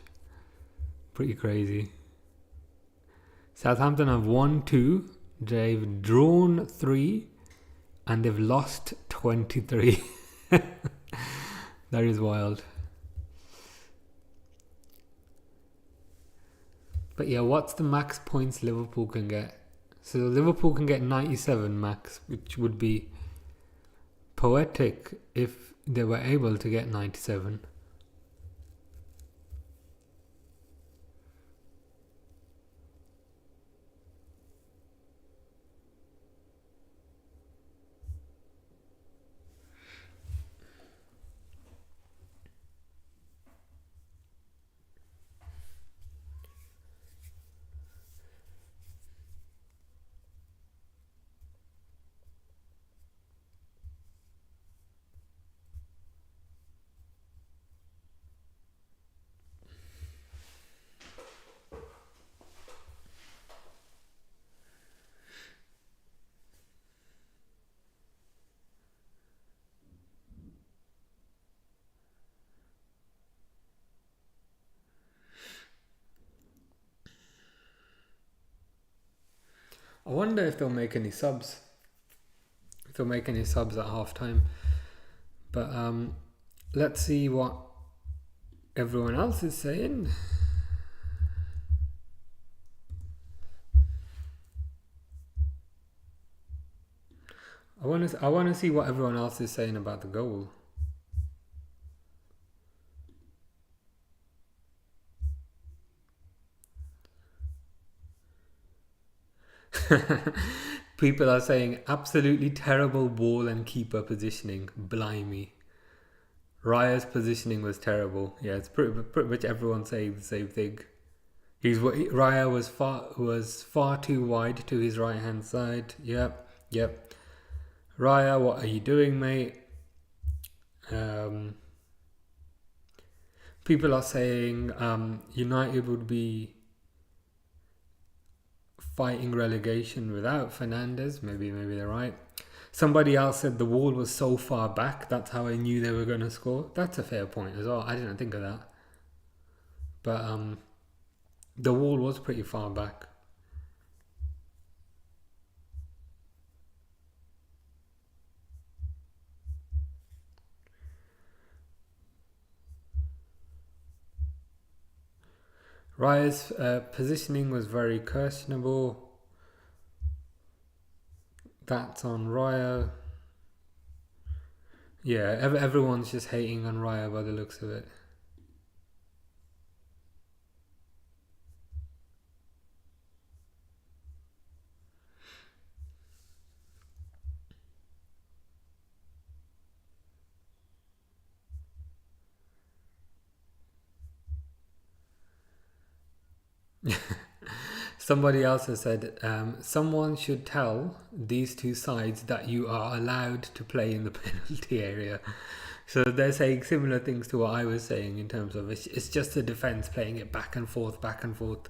Pretty crazy. Southampton have won 2. They've drawn 3, and they've lost 23. That is wild. But yeah, what's the max points Liverpool can get? So Liverpool can get 97 max, which would be poetic if they were able to get 97. I wonder if they'll make any subs. If they'll make any subs at half time. But let's see what everyone else is saying. I want to see what everyone else is saying about the goal. People are saying absolutely terrible ball and keeper positioning. Blimey. Raya's positioning was terrible. Yeah, it's pretty much everyone saying the same thing. Raya was far too wide to his right hand side. Yep. Raya, what are you doing, mate? People are saying United would be fighting relegation without Fernandes. Maybe they're right. Somebody else said the wall was so far back, that's how I knew they were going to score. That's a fair point as well. I didn't think of that. But the wall was pretty far back. Raya's positioning was very questionable. That's on Raya. Yeah, everyone's just hating on Raya by the looks of it. Somebody else has said, someone should tell these two sides that you are allowed to play in the penalty area. So they're saying similar things to what I was saying in terms of it's just the defence playing it back and forth, back and forth.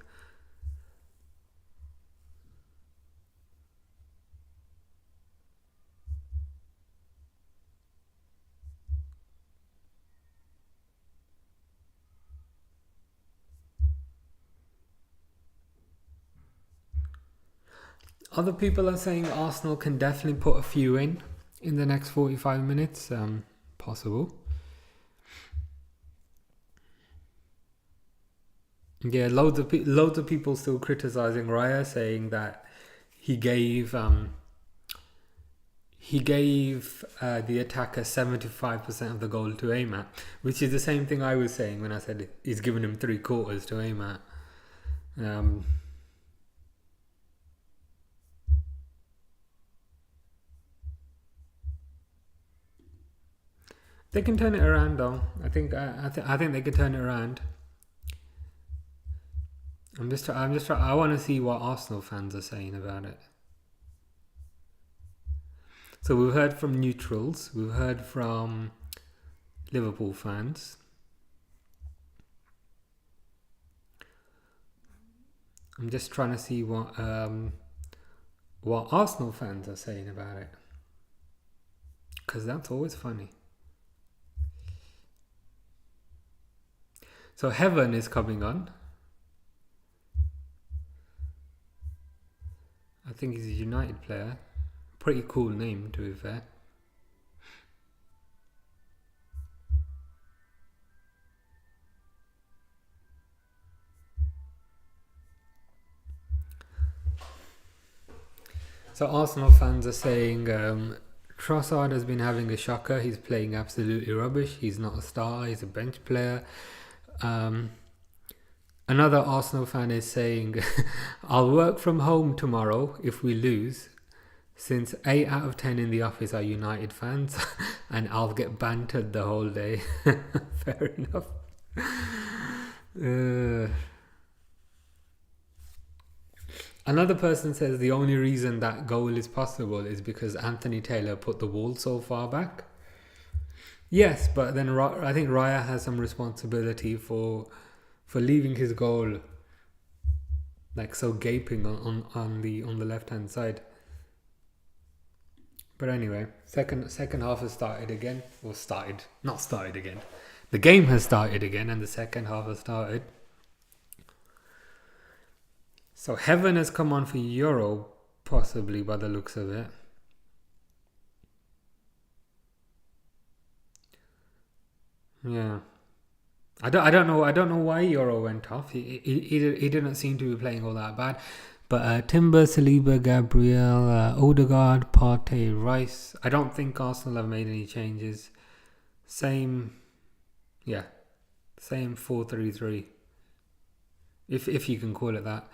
Other people are saying Arsenal can definitely put a few in the next 45 minutes. Possible. Yeah, loads of people still criticizing Raya, saying that he gave the attacker 75% of the goal to aim at, which is the same thing I was saying when I said he's given him 3/4 to aim at. They can turn it around, though. I think they can turn it around. I want to see what Arsenal fans are saying about it. So we've heard from neutrals, we've heard from Liverpool fans. I'm just trying to see what Arsenal fans are saying about it, because that's always funny. So Heaven is coming on. I think he's a United player. Pretty cool name, to be fair. So Arsenal fans are saying Trossard has been having a shocker. He's playing absolutely rubbish. He's not a star. He's a bench player. Another Arsenal fan is saying, I'll work from home tomorrow if we lose, since 8 out of 10 in the office are United fans, and I'll get bantered the whole day. Fair enough. Another person says the only reason that goal is possible is because Anthony Taylor put the wall so far back. Yes, but then I think Raya has some responsibility for leaving his goal like so gaping on the left hand side. But anyway, second half has started again. Not started again. The game has started again, and the second half has started. So Heaven has come on for Euro, possibly by the looks of it. Yeah, I don't know why Euro went off. He didn't seem to be playing all that bad. But Timber, Saliba, Gabriel, Odegaard, Partey, Rice. I don't think Arsenal have made any changes. Same 4-3-3. If you can call it that.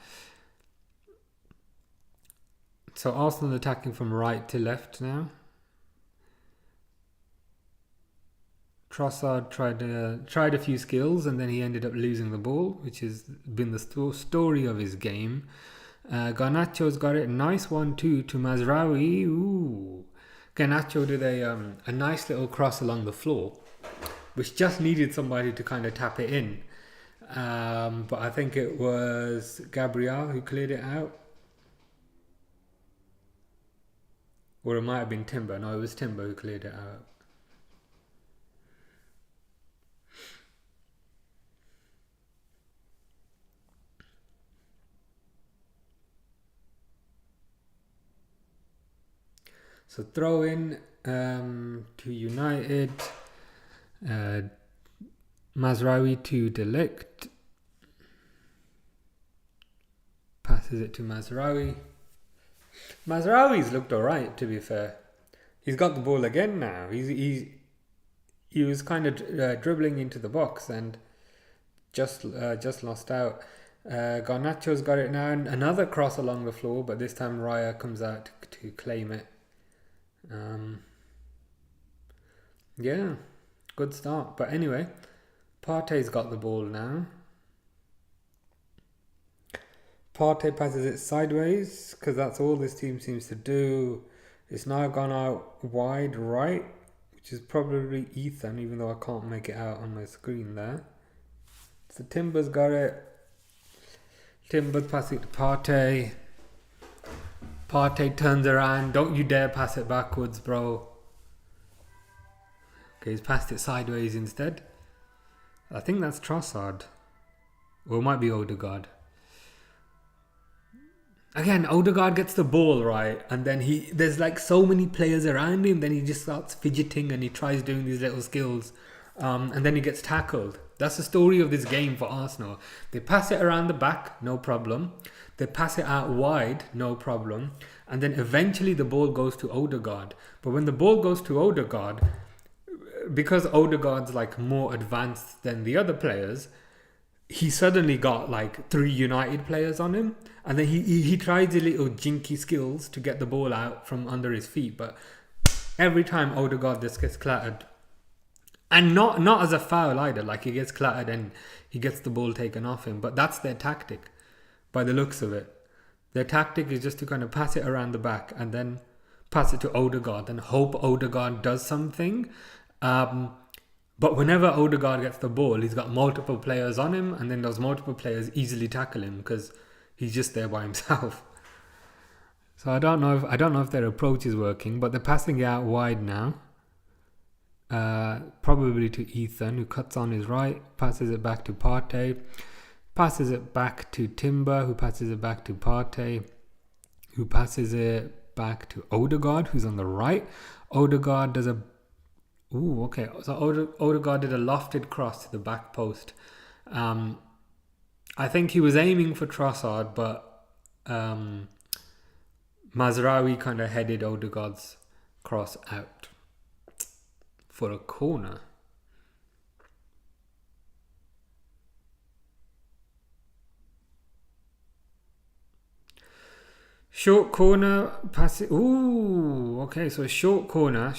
So Arsenal attacking from right to left now. Trossard tried a few skills, and then he ended up losing the ball, which has been the story of his game. Garnacho's got it. Nice 1-2 to Mazraoui. Ooh. Garnacho did a nice little cross along the floor, which just needed somebody to kind of tap it in. But I think it was Gabriel who cleared it out. Or it might have been Timber. No, it was Timber who cleared it out. So throw in to United. Mazraoui to Delict. passes it to Mazraoui. Mazraoui's looked alright, to be fair. He's got the ball again now. He was kind of dribbling into the box and just lost out. Garnacho's got it now. Another cross along the floor, but this time Raya comes out to claim it. Yeah, good start. But anyway, Partey's got the ball now. Partey passes it sideways because that's all this team seems to do. It's now gone out wide right, which is probably Ethan, even though I can't make it out on my screen there. So Timber's got it. Timber passing it to Partey. Partey turns around. Don't you dare pass it backwards, bro. Okay, he's passed it sideways instead. I think that's Trossard. Or it might be Odegaard. Again, Odegaard gets the ball, right? And then there's like so many players around him. Then he just starts fidgeting and he tries doing these little skills. And then he gets tackled. That's the story of this game for Arsenal. They pass it around the back, no problem. They pass it out wide, no problem. And then eventually the ball goes to Odegaard. But when the ball goes to Odegaard, because Odegaard's like more advanced than the other players, he suddenly got like 3 United players on him. And then he tries his little jinky skills to get the ball out from under his feet. But every time Odegaard just gets clattered. And not as a foul either. Like he gets clattered and he gets the ball taken off him. But that's their tactic by the looks of it. Their tactic is just to kind of pass it around the back and then pass it to Odegaard and hope Odegaard does something. But whenever Odegaard gets the ball, he's got multiple players on him, and then those multiple players easily tackle him because he's just there by himself. So I don't know if their approach is working, but they're passing it out wide now. Probably to Ethan, who cuts on his right, passes it back to Partey, passes it back to Timber, who passes it back to Partey, who passes it back to Odegaard, who's on the right. Odegaard does a So Odegaard did a lofted cross to the back post. I think he was aiming for Trossard, but Mazraoui kind of headed Odegaard's cross out for a corner. Short corner, pass it. Ooh, okay. So short corner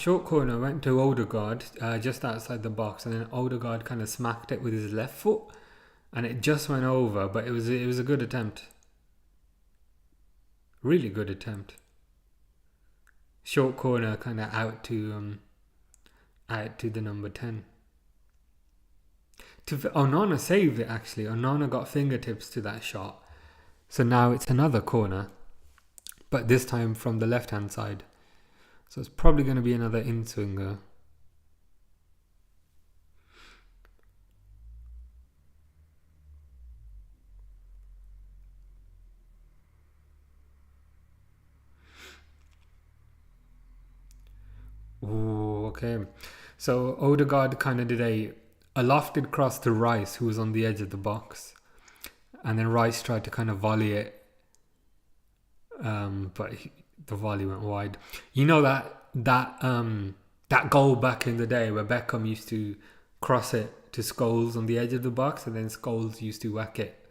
went to Odegaard, just outside the box, and then Odegaard kind of smacked it with his left foot, and it just went over. But it was a good attempt, really good attempt. Short corner, kind of out to the number 10. Onana saved it actually. Onana got fingertips to that shot, so now it's another corner. But this time from the left-hand side. So it's probably going to be another in-swinger. Ooh, okay. So Odegaard kind of did a lofted cross to Rice, who was on the edge of the box. And then Rice tried to kind of volley it. But the volley went wide. You know that goal back in the day where Beckham used to cross it to Scholes on the edge of the box, and then Scholes used to whack it.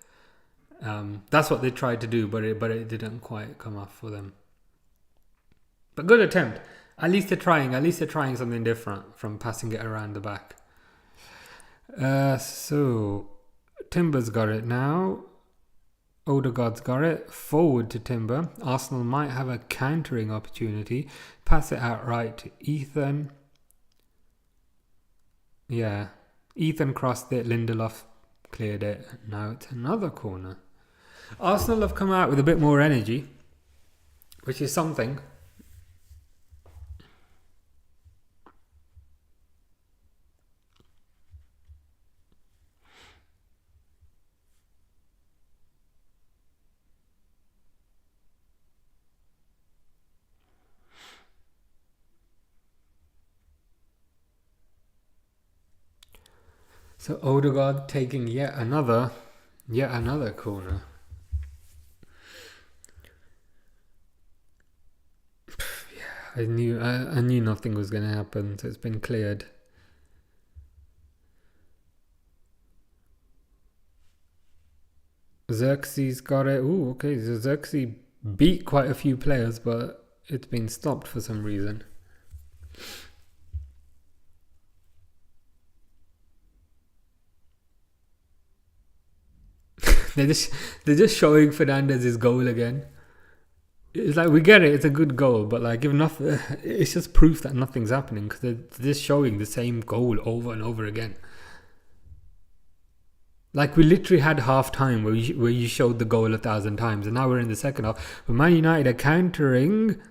That's what they tried to do, but it didn't quite come off for them. But good attempt. At least they're trying. At least they're trying something different from passing it around the back. So Timber's got it now. Odegaard's got it. Forward to Timber. Arsenal might have a countering opportunity. Pass it out right to Ethan. Yeah. Ethan crossed it. Lindelof cleared it. Now it's another corner. Arsenal have come out with a bit more energy, which is something. So Odegaard taking yet another corner. I knew nothing was going to happen, so it's been cleared. Xerxes got it. Ooh, okay. So Xerxes beat quite a few players, but it's been stopped for some reason. they're just showing Fernandez's goal again. It's like, we get it, it's a good goal, but like, if nothing, it's just proof that nothing's happening because they're just showing the same goal over and over again. Like, we literally had half time where you showed the goal 1,000 times, and now we're in the second half. But Man United are countering.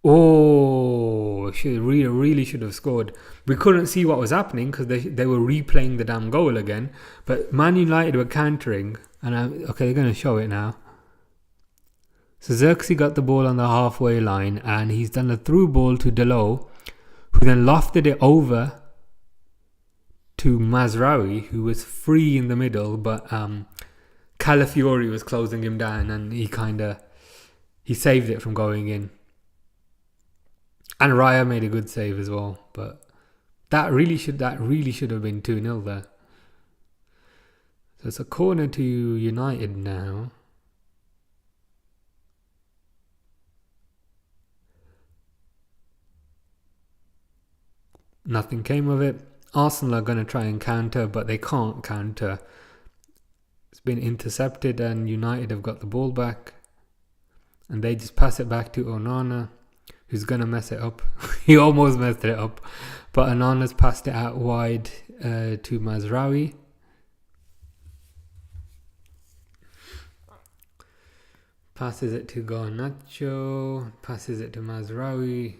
Oh, really should have scored. We couldn't see what was happening because they were replaying the damn goal again. But Man United were countering, and okay, they're going to show it now. So Xerxes got the ball on the halfway line, and he's done a through ball to Delo, who then lofted it over to Mazraoui, who was free in the middle, but Calafiori was closing him down, and he saved it from going in. And Raya made a good save as well, but that really should have been 2-0 there. So it's a corner to United now. Nothing came of it. Arsenal are going to try and counter, but they can't counter. It's been intercepted, and United have got the ball back, and they just pass it back to Onana, who's going to mess it up. He almost messed it up, but Onana's passed it out wide to Mazraoui. Passes it to Garnacho, passes it to Mazraoui.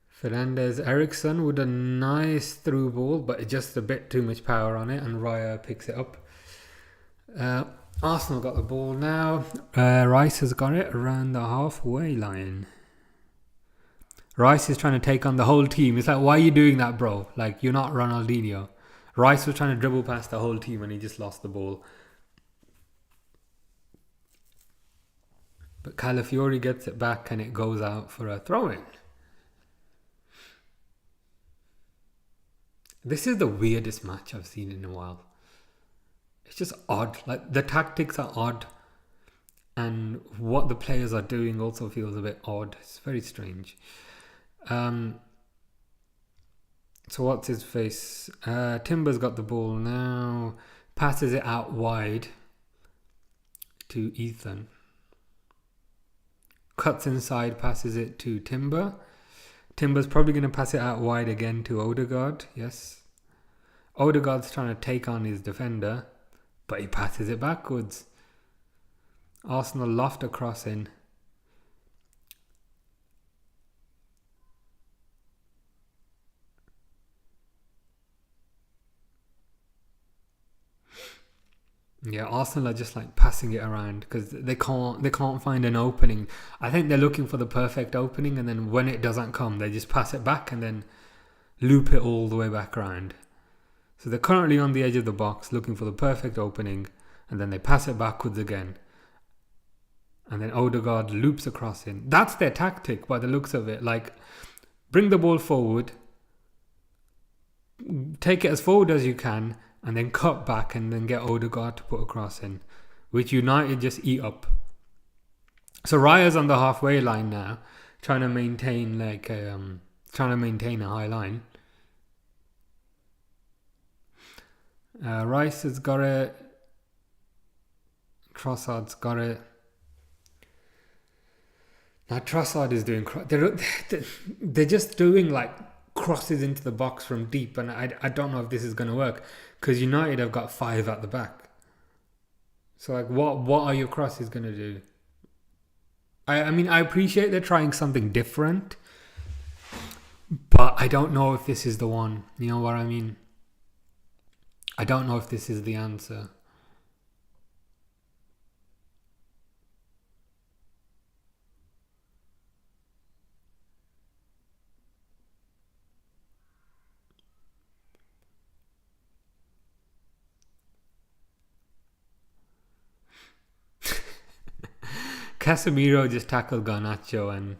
Fernandez Eriksson with a nice through ball, but just a bit too much power on it, and Raya picks it up. Arsenal got the ball now. Rice has got it around the halfway line. Rice is trying to take on the whole team. It's like, why are you doing that, bro? Like, you're not Ronaldinho. Rice was trying to dribble past the whole team, and he just lost the ball. But Calafiori gets it back, and it goes out for a throw-in. This is the weirdest match I've seen in a while. It's just odd. Like, the tactics are odd, and what the players are doing also feels a bit odd. It's very strange. So what's his face? Timber's got the ball now. Passes it out wide to Ethan. Cuts inside, passes it to Timber. Timber's probably going to pass it out wide again to Odegaard. Yes. Odegaard's trying to take on his defender, but he passes it backwards. Arsenal loft a cross in. Yeah, Arsenal are just like passing it around because they can't find an opening. I think they're looking for the perfect opening, and then when it doesn't come, they just pass it back and then loop it all the way back around. So they're currently on the edge of the box looking for the perfect opening, and then they pass it backwards again. And then Odegaard loops across in. That's their tactic by the looks of it. Like, bring the ball forward, take it as forward as you can, and then cut back and then get Odegaard to put a cross in, which United just eat up. So Raya's on the halfway line now, trying to maintain a high line. Rice has got it. Trossard's got it. Now Trossard is doing. They're just doing like crosses into the box from deep, and I don't know if this is going to work because United have got 5 at the back. So like, what are your crosses going to do? I mean, I appreciate they're trying something different, but I don't know if this is the one. You know what I mean? I don't know if this is the answer. Casemiro just tackled Garnacho and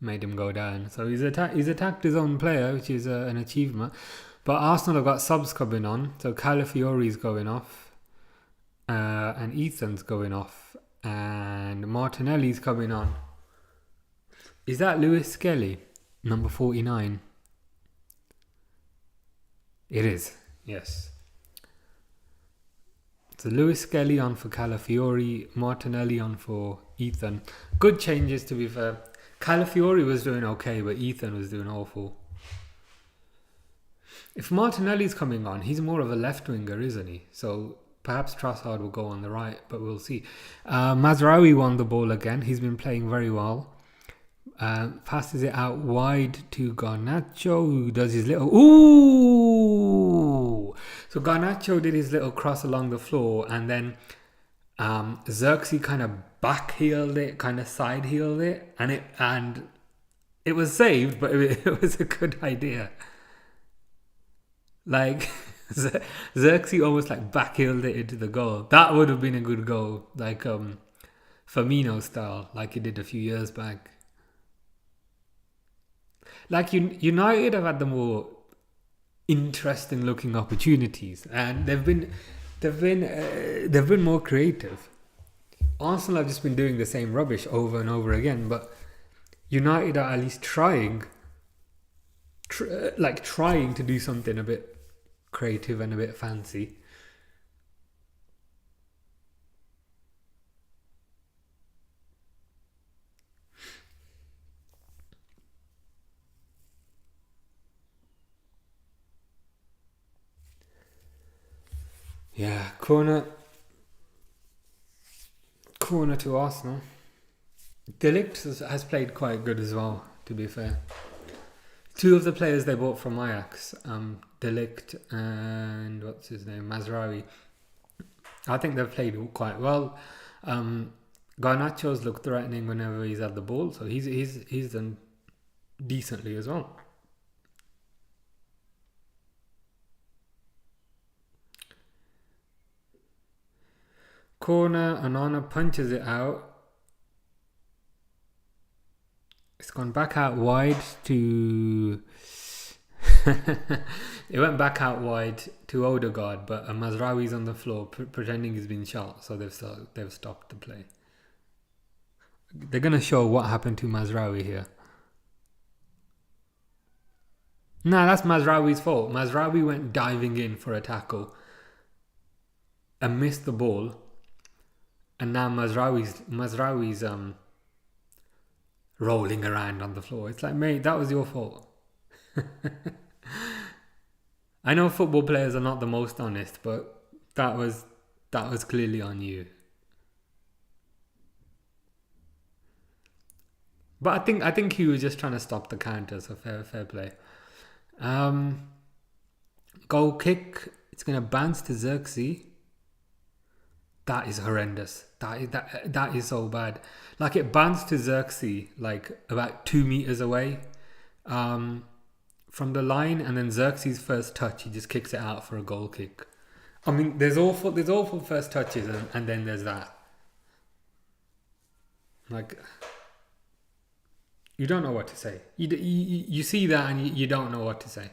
made him go down. So he's attacked his own player, which is an achievement. But Arsenal have got subs coming on. So Calafiori's going off. And Ethan's going off. And Martinelli's coming on. Is that Lewis Skelly? Number 49. It is. Yes. So Lewis Skelly on for Calafiori. Martinelli on for Ethan. Good changes, to be fair. Calafiori was doing okay, but Ethan was doing awful. If Martinelli's coming on, he's more of a left winger, isn't he? So perhaps Trossard will go on the right, but we'll see. Mazraoui won the ball again. He's been playing very well. Passes it out wide to Garnacho, who does his little... Ooh! So Garnacho did his little cross along the floor, and then Xerxes kind of back-heeled it, kind of side-heeled it, and it was saved, but it was a good idea. Like, Xerxes almost like back-heeled it into the goal. That would have been a good goal, like Firmino style, like he did a few years back. Like United have had the more interesting looking opportunities, and they've been more creative. Arsenal have just been doing the same rubbish over and over again, but United are at least trying to do something a bit creative and a bit fancy. Yeah, corner to Arsenal. De Ligt has played quite good as well, to be fair. Two of the players they bought from Ajax, De Ligt and what's his name, Mazraoui, I think they've played quite well. Garnacho's looked threatening whenever he's had the ball, so he's done decently as well. Corner, Onana punches it out. It's gone back out wide to... It went back out wide to Odegaard, but Mazraoui's on the floor pretending he's been shot, so they've stopped the play. They're going to show what happened to Mazraoui here. No, that's Mazraoui's fault. Mazraoui went diving in for a tackle and missed the ball. And now Mazraoui's rolling around on the floor. It's like, mate, that was your fault. I know football players are not the most honest, but that was clearly on you. But I think he was just trying to stop the counter, so fair play. Goal kick. It's going to bounce to Xerxes. That is horrendous. That is so bad. Like, it bounced to Xerxes like about 2 meters away from the line, and then Xerxes' first touch, he just kicks it out for a goal kick. I mean, there's awful first touches, and then there's that. Like, you don't know what to say. You see that and you don't know what to say.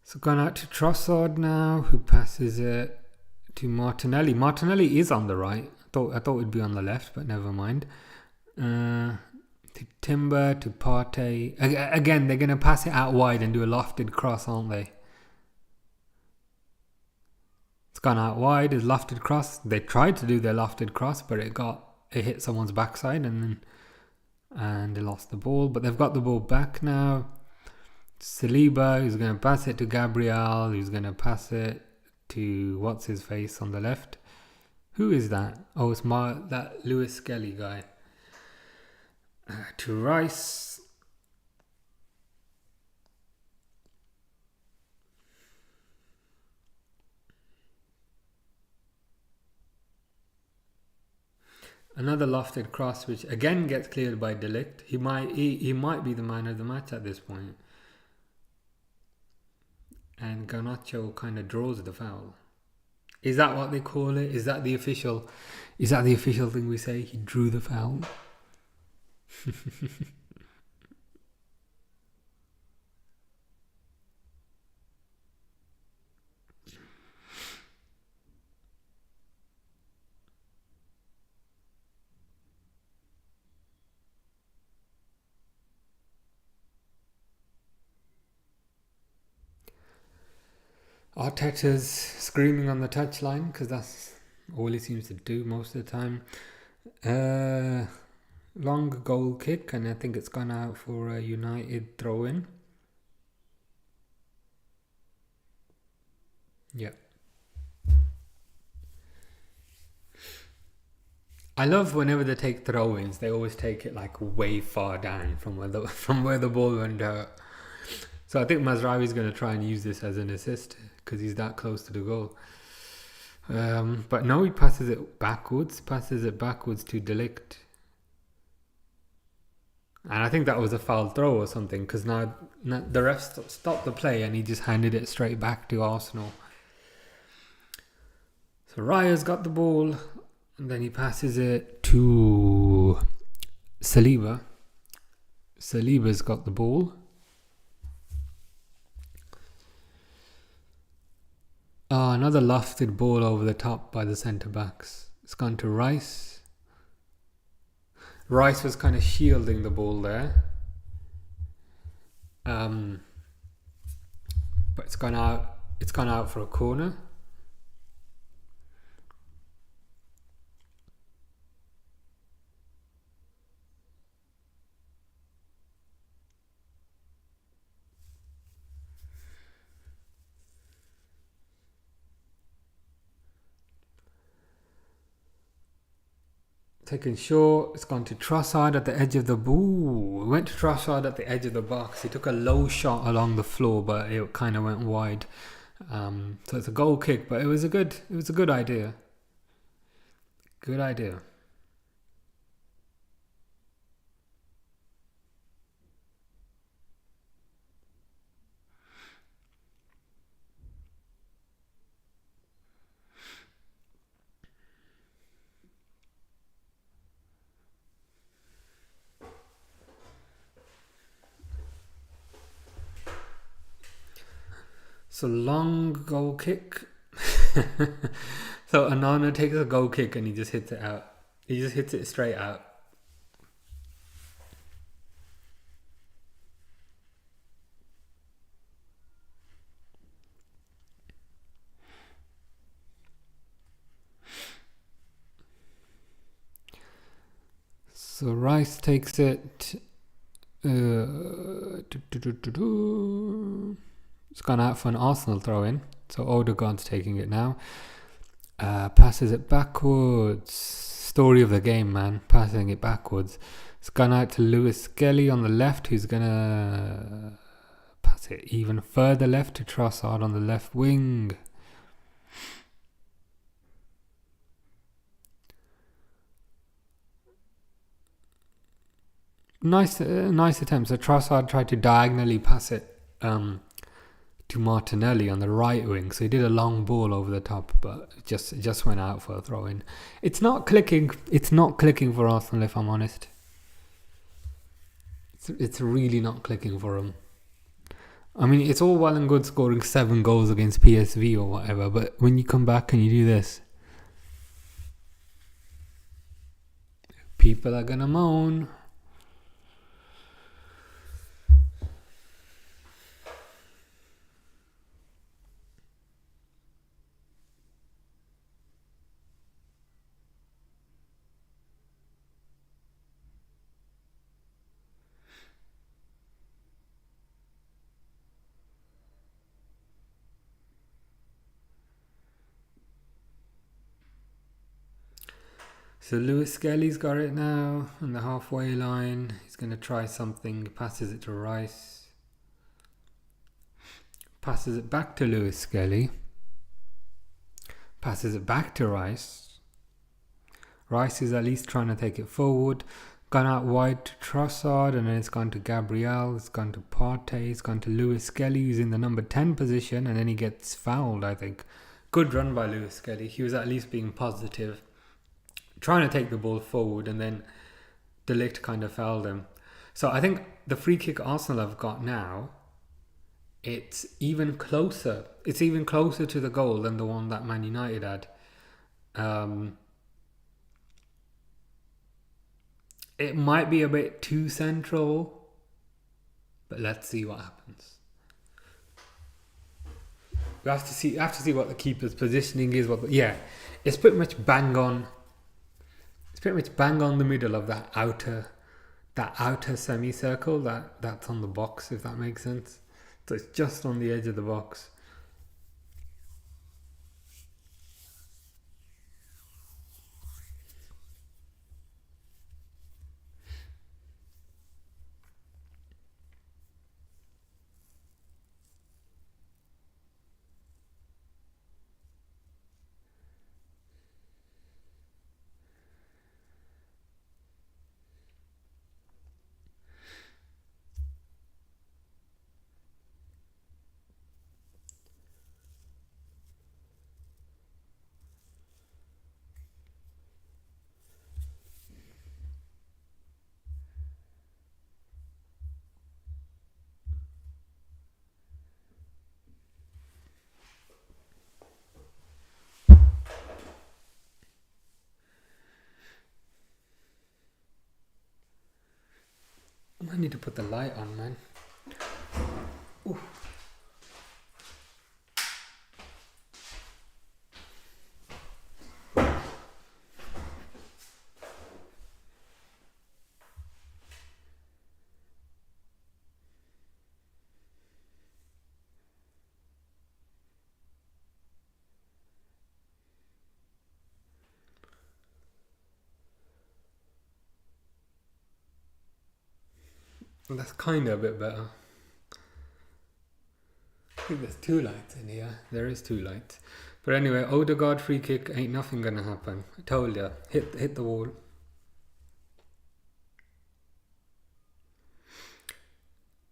So gone out to Trossard now, who passes it to Martinelli. Martinelli is on the right. I thought it'd be on the left, but never mind. To Timber, to Partey. Again, they're going to pass it out wide and do a lofted cross, aren't they? It's gone out wide, it's lofted cross. They tried to do their lofted cross, but it hit someone's backside and they lost the ball. But they've got the ball back now. Saliba, who's going to pass it to Gabriel, who's going to pass it to what's his face on the left. Who is that? Oh, it's that Lewis Skelly guy. To Rice. Another lofted cross, which again gets cleared by Delict. He might be the man of the match at this point. And Garnacho kind of draws the foul. Is that what they call it? Is that the official thing we say? He drew the foul. Arteta's screaming on the touchline because that's all he seems to do most of the time. Long goal kick, and I think it's gone out for a United throw-in. Yeah. I love whenever they take throw-ins, they always take it like way far down from where the ball went out. So I think Mazraoui's going to try and use this as an assist because he's that close to the goal. But no, he passes it backwards to Delict. And I think that was a foul throw or something because now the ref stopped the play and he just handed it straight back to Arsenal. So Raya's got the ball and then he passes it to Saliba. Saliba's got the ball. Another lofted ball over the top by the centre backs. It's gone to Rice. Rice was kind of shielding the ball there. But it's gone out. It's gone out for a corner. Taken short, it's gone to Trossard at the edge of the ball. Went to Trossard at the edge of the box. He took a low shot along the floor, but it kind of went wide. So it's a goal kick, but it was a good idea. Good idea. So long goal kick. So Anana takes a goal kick and he just hits it out. He just hits it straight out. So Rice takes it. It's gone out for an Arsenal throw-in. So Odegaard's taking it now. Passes it backwards. Story of the game, man. Passing it backwards. It's gone out to Lewis Skelly on the left, who's going to pass it even further left to Trossard on the left wing. Nice attempt. So Trossard tried to diagonally pass it to Martinelli on the right wing. So he did a long ball over the top, but it just went out for a throw-in. It's not clicking. It's not clicking for Arsenal, if I'm honest. It's really not clicking for them. I mean, it's all well and good scoring 7 goals against PSV or whatever, but when you come back and you do this, people are gonna moan. So Lewis Skelly's got it now on the halfway line. He's going to try something. Passes it to Rice. Passes it back to Lewis Skelly. Passes it back to Rice. Rice is at least trying to take it forward. Gone out wide to Trossard, and then it's gone to Gabriel. It's gone to Partey. It's gone to Lewis Skelly, who's in the number 10 position, and then he gets fouled, I think. Good run by Lewis Skelly. He was at least being positive, trying to take the ball forward, and then De Ligt kind of fouled him. So I think the free kick Arsenal have got now, it's even closer. It's even closer to the goal than the one that Man United had. It might be a bit too central, but let's see what happens. We have to see what the keeper's positioning is. It's pretty much bang on. It's pretty much bang on the middle of that outer semicircle that's on the box, if that makes sense. So it's just on the edge of the box. I need to put the light on, man. Ooh. That's kind of a bit better. I think there's two lights in here. There is two lights. But anyway, Odegaard free kick, ain't nothing gonna happen. I told ya. Hit the wall.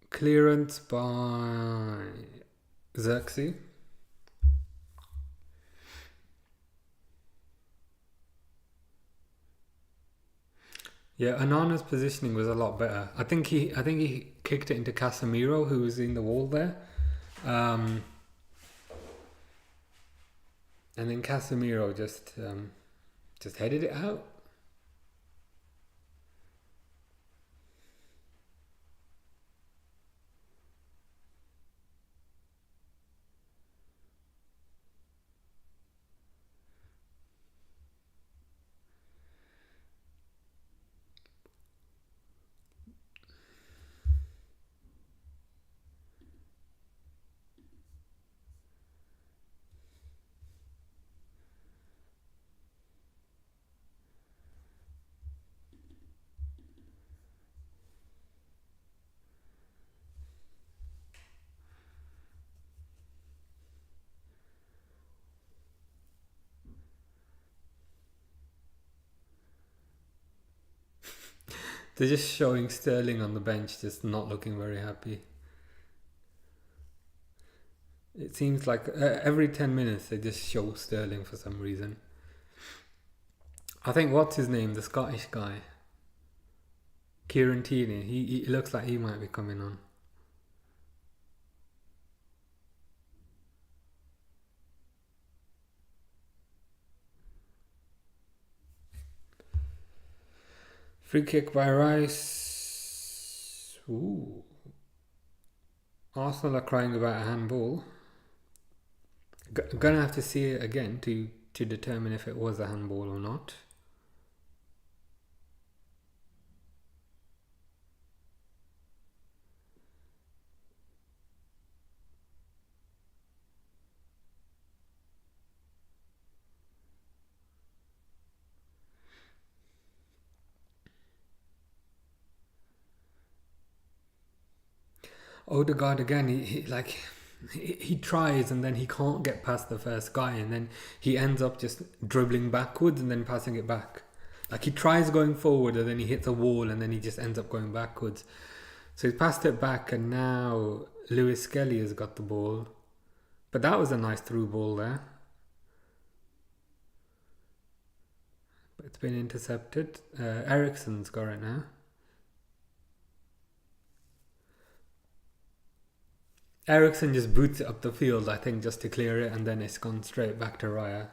Clearance by Xerxes. Yeah, Anana's positioning was a lot better. I think he kicked it into Casemiro, who was in the wall there. And then Casemiro just headed it out. They're just showing Sterling on the bench, just not looking very happy. It seems like every 10 minutes they just show Sterling for some reason. I think, what's his name? The Scottish guy. Kieran Tierney. He looks like he might be coming on. Free kick by Rice. Ooh. Arsenal are crying about a handball. Gonna have to see it again to determine if it was a handball or not. Odegaard again, he tries and then he can't get past the first guy, and then he ends up just dribbling backwards and then passing it back. Like he tries going forward and then he hits a wall and then he just ends up going backwards. So he's passed it back and now Lewis Skelly has got the ball. But that was a nice through ball there. But it's been intercepted. Eriksen's got it now. Eriksen just boots it up the field, I think, just to clear it, and then it's gone straight back to Raya.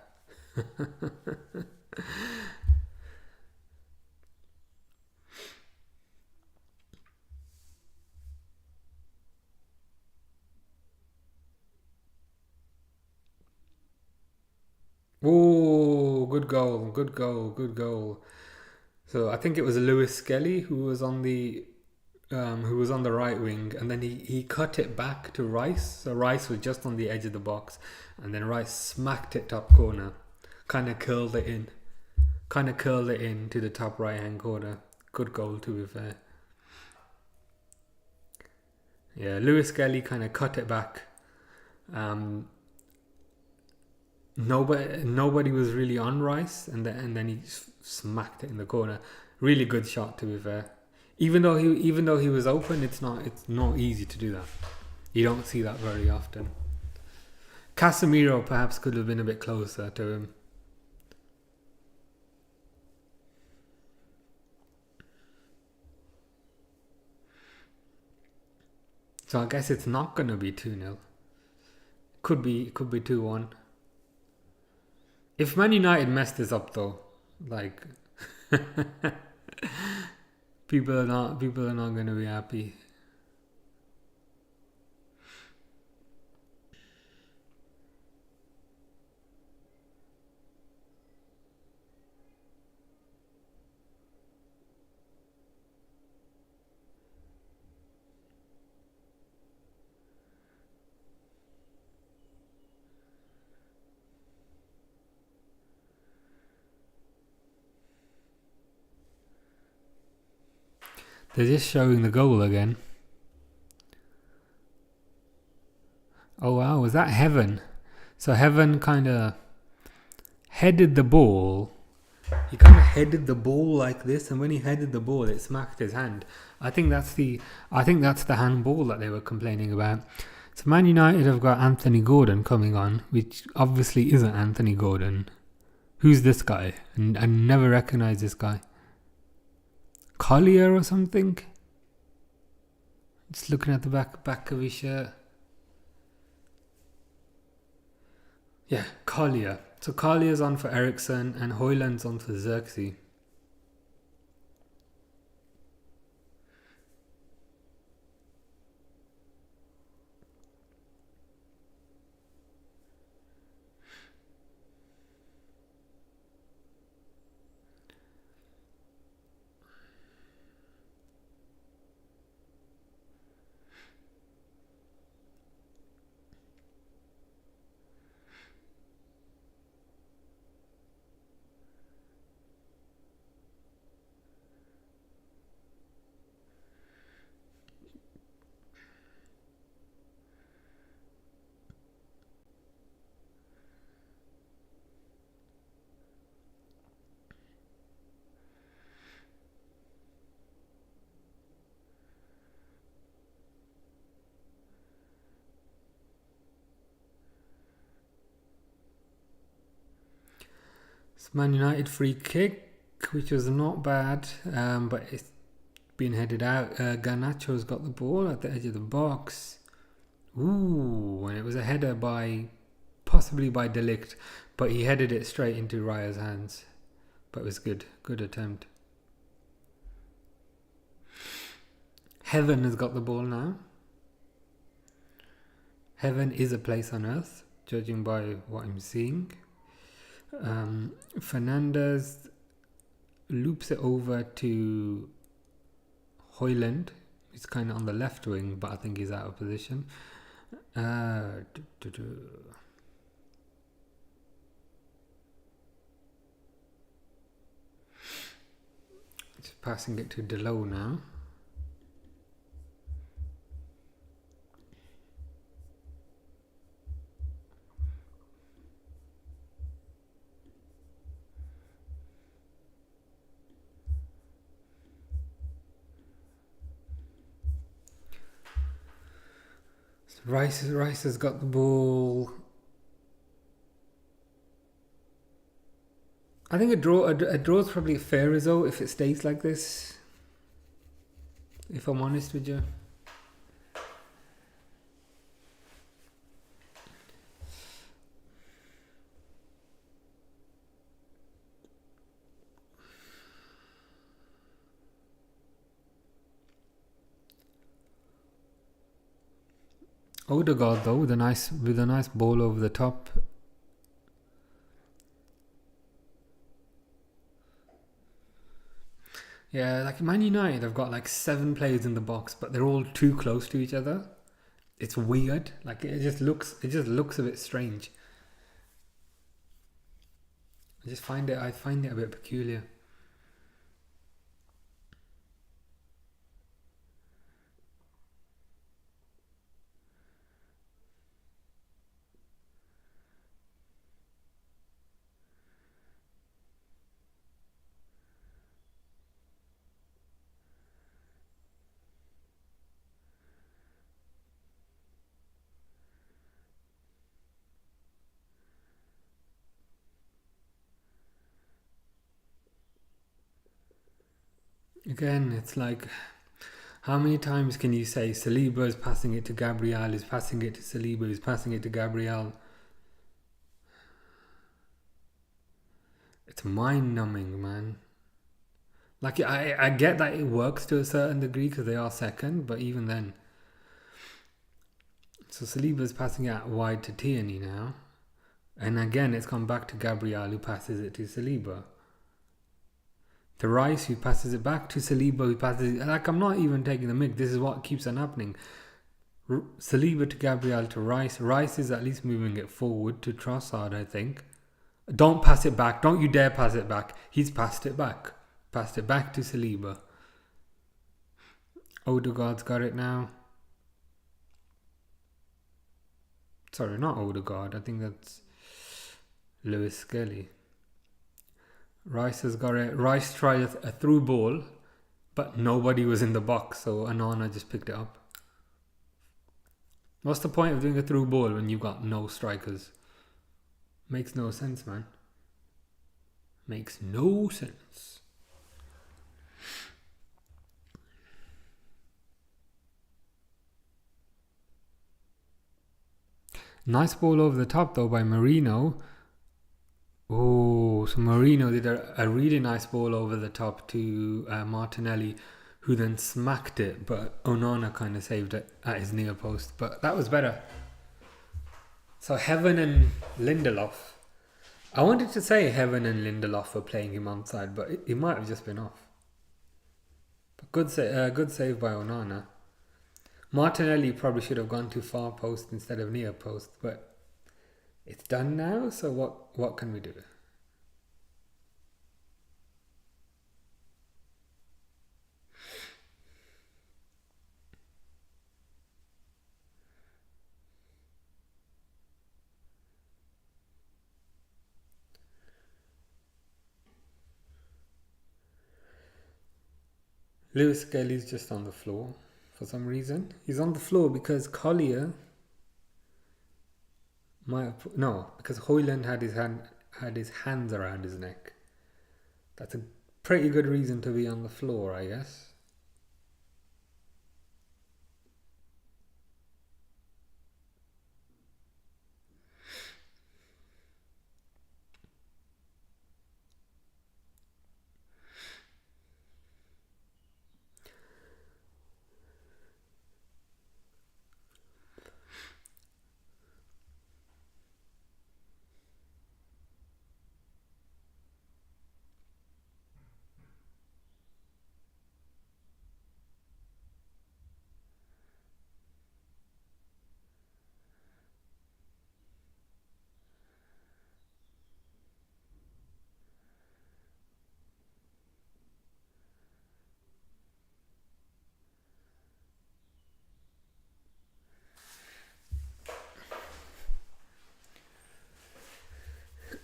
Oh, good goal, good goal, good goal. So I think it was Lewis Skelly who was on the right wing, and then he cut it back to Rice. So Rice was just on the edge of the box, and then Rice smacked it top corner, kind of curled it in to the top right hand corner. Good goal, to be fair. Yeah, Lewis Skelly kind of cut it back. Nobody was really on Rice, and then he smacked it in the corner. Really good shot, to be fair. Even though he was open, it's not easy to do that. You don't see that very often. Casemiro perhaps could have been a bit closer to him. So I guess it's not going to be 2-0. Could be 2-1. If Man United mess this up though, like people are not going to be happy. They're just showing the goal again. Oh wow, was that Heaven? So Heaven kind of headed the ball. He kind of headed the ball like this, and when he headed the ball, it smacked his hand. I think that's the handball that they were complaining about. So Man United have got Anthony Gordon coming on, which obviously isn't Anthony Gordon. Who's this guy? And I never recognise this guy. Collier or something? Just looking at the back of his shirt. Yeah, Collier. So Collier's on for Eriksen and Højlund's on for Xerxes. It's Man United free kick, which was not bad, but it's been headed out. Garnacho's got the ball at the edge of the box. Ooh, and it was a header possibly by De Ligt, but he headed it straight into Raya's hands. But it was good attempt. Heaven has got the ball now. Heaven is a place on earth, judging by what I'm seeing. Fernandez loops it over to Højlund. He's kind of on the left wing, but I think he's out of position. Just passing it to Delo now. Rice has got the ball. I think a draw is probably a fair result if it stays like this. If I'm honest with you. Odegaard though with a nice ball over the top. Yeah, like Man United have got like 7 players in the box, but they're all too close to each other. It's weird. Like it just looks a bit strange. I find it a bit peculiar. Again, it's like, how many times can you say Saliba is passing it to Gabriel, is passing it to Saliba, is passing it to Gabriel? It's mind-numbing, man. Like, I get that it works to a certain degree because they are second, but even then. So Saliba's passing it out wide to Tierney now. And again, it's gone back to Gabriel, who passes it to Saliba. To Rice, who passes it back to Saliba, who passes it. Like, I'm not even taking the mick. This is what keeps on happening. Saliba to Gabriel to Rice. Rice is at least moving it forward to Trossard, I think. Don't pass it back. Don't you dare pass it back. He's passed it back. Passed it back to Saliba. Odegaard's got it now. Sorry, not Odegaard. I think that's Lewis Skelly. Rice has got it. Rice tried a through ball, but nobody was in the box, so Onana just picked it up. What's the point of doing a through ball when you've got no strikers? Makes no sense, man. Makes no sense. Nice ball over the top though by Marino. Oh, so Marino did a really nice ball over the top to Martinelli, who then smacked it, but Onana kind of saved it at his near post. But that was better. So Heaven and Lindelof. I wanted to say Heaven and Lindelof were playing him onside, but it might have just been off. But good save by Onana. Martinelli probably should have gone to far post instead of near post, but it's done now, so what can we do? Lewis Kelly's just on the floor for some reason. He's on the floor because Collier might have because Hoyland had his hands around his neck. That's a pretty good reason to be on the floor, I guess.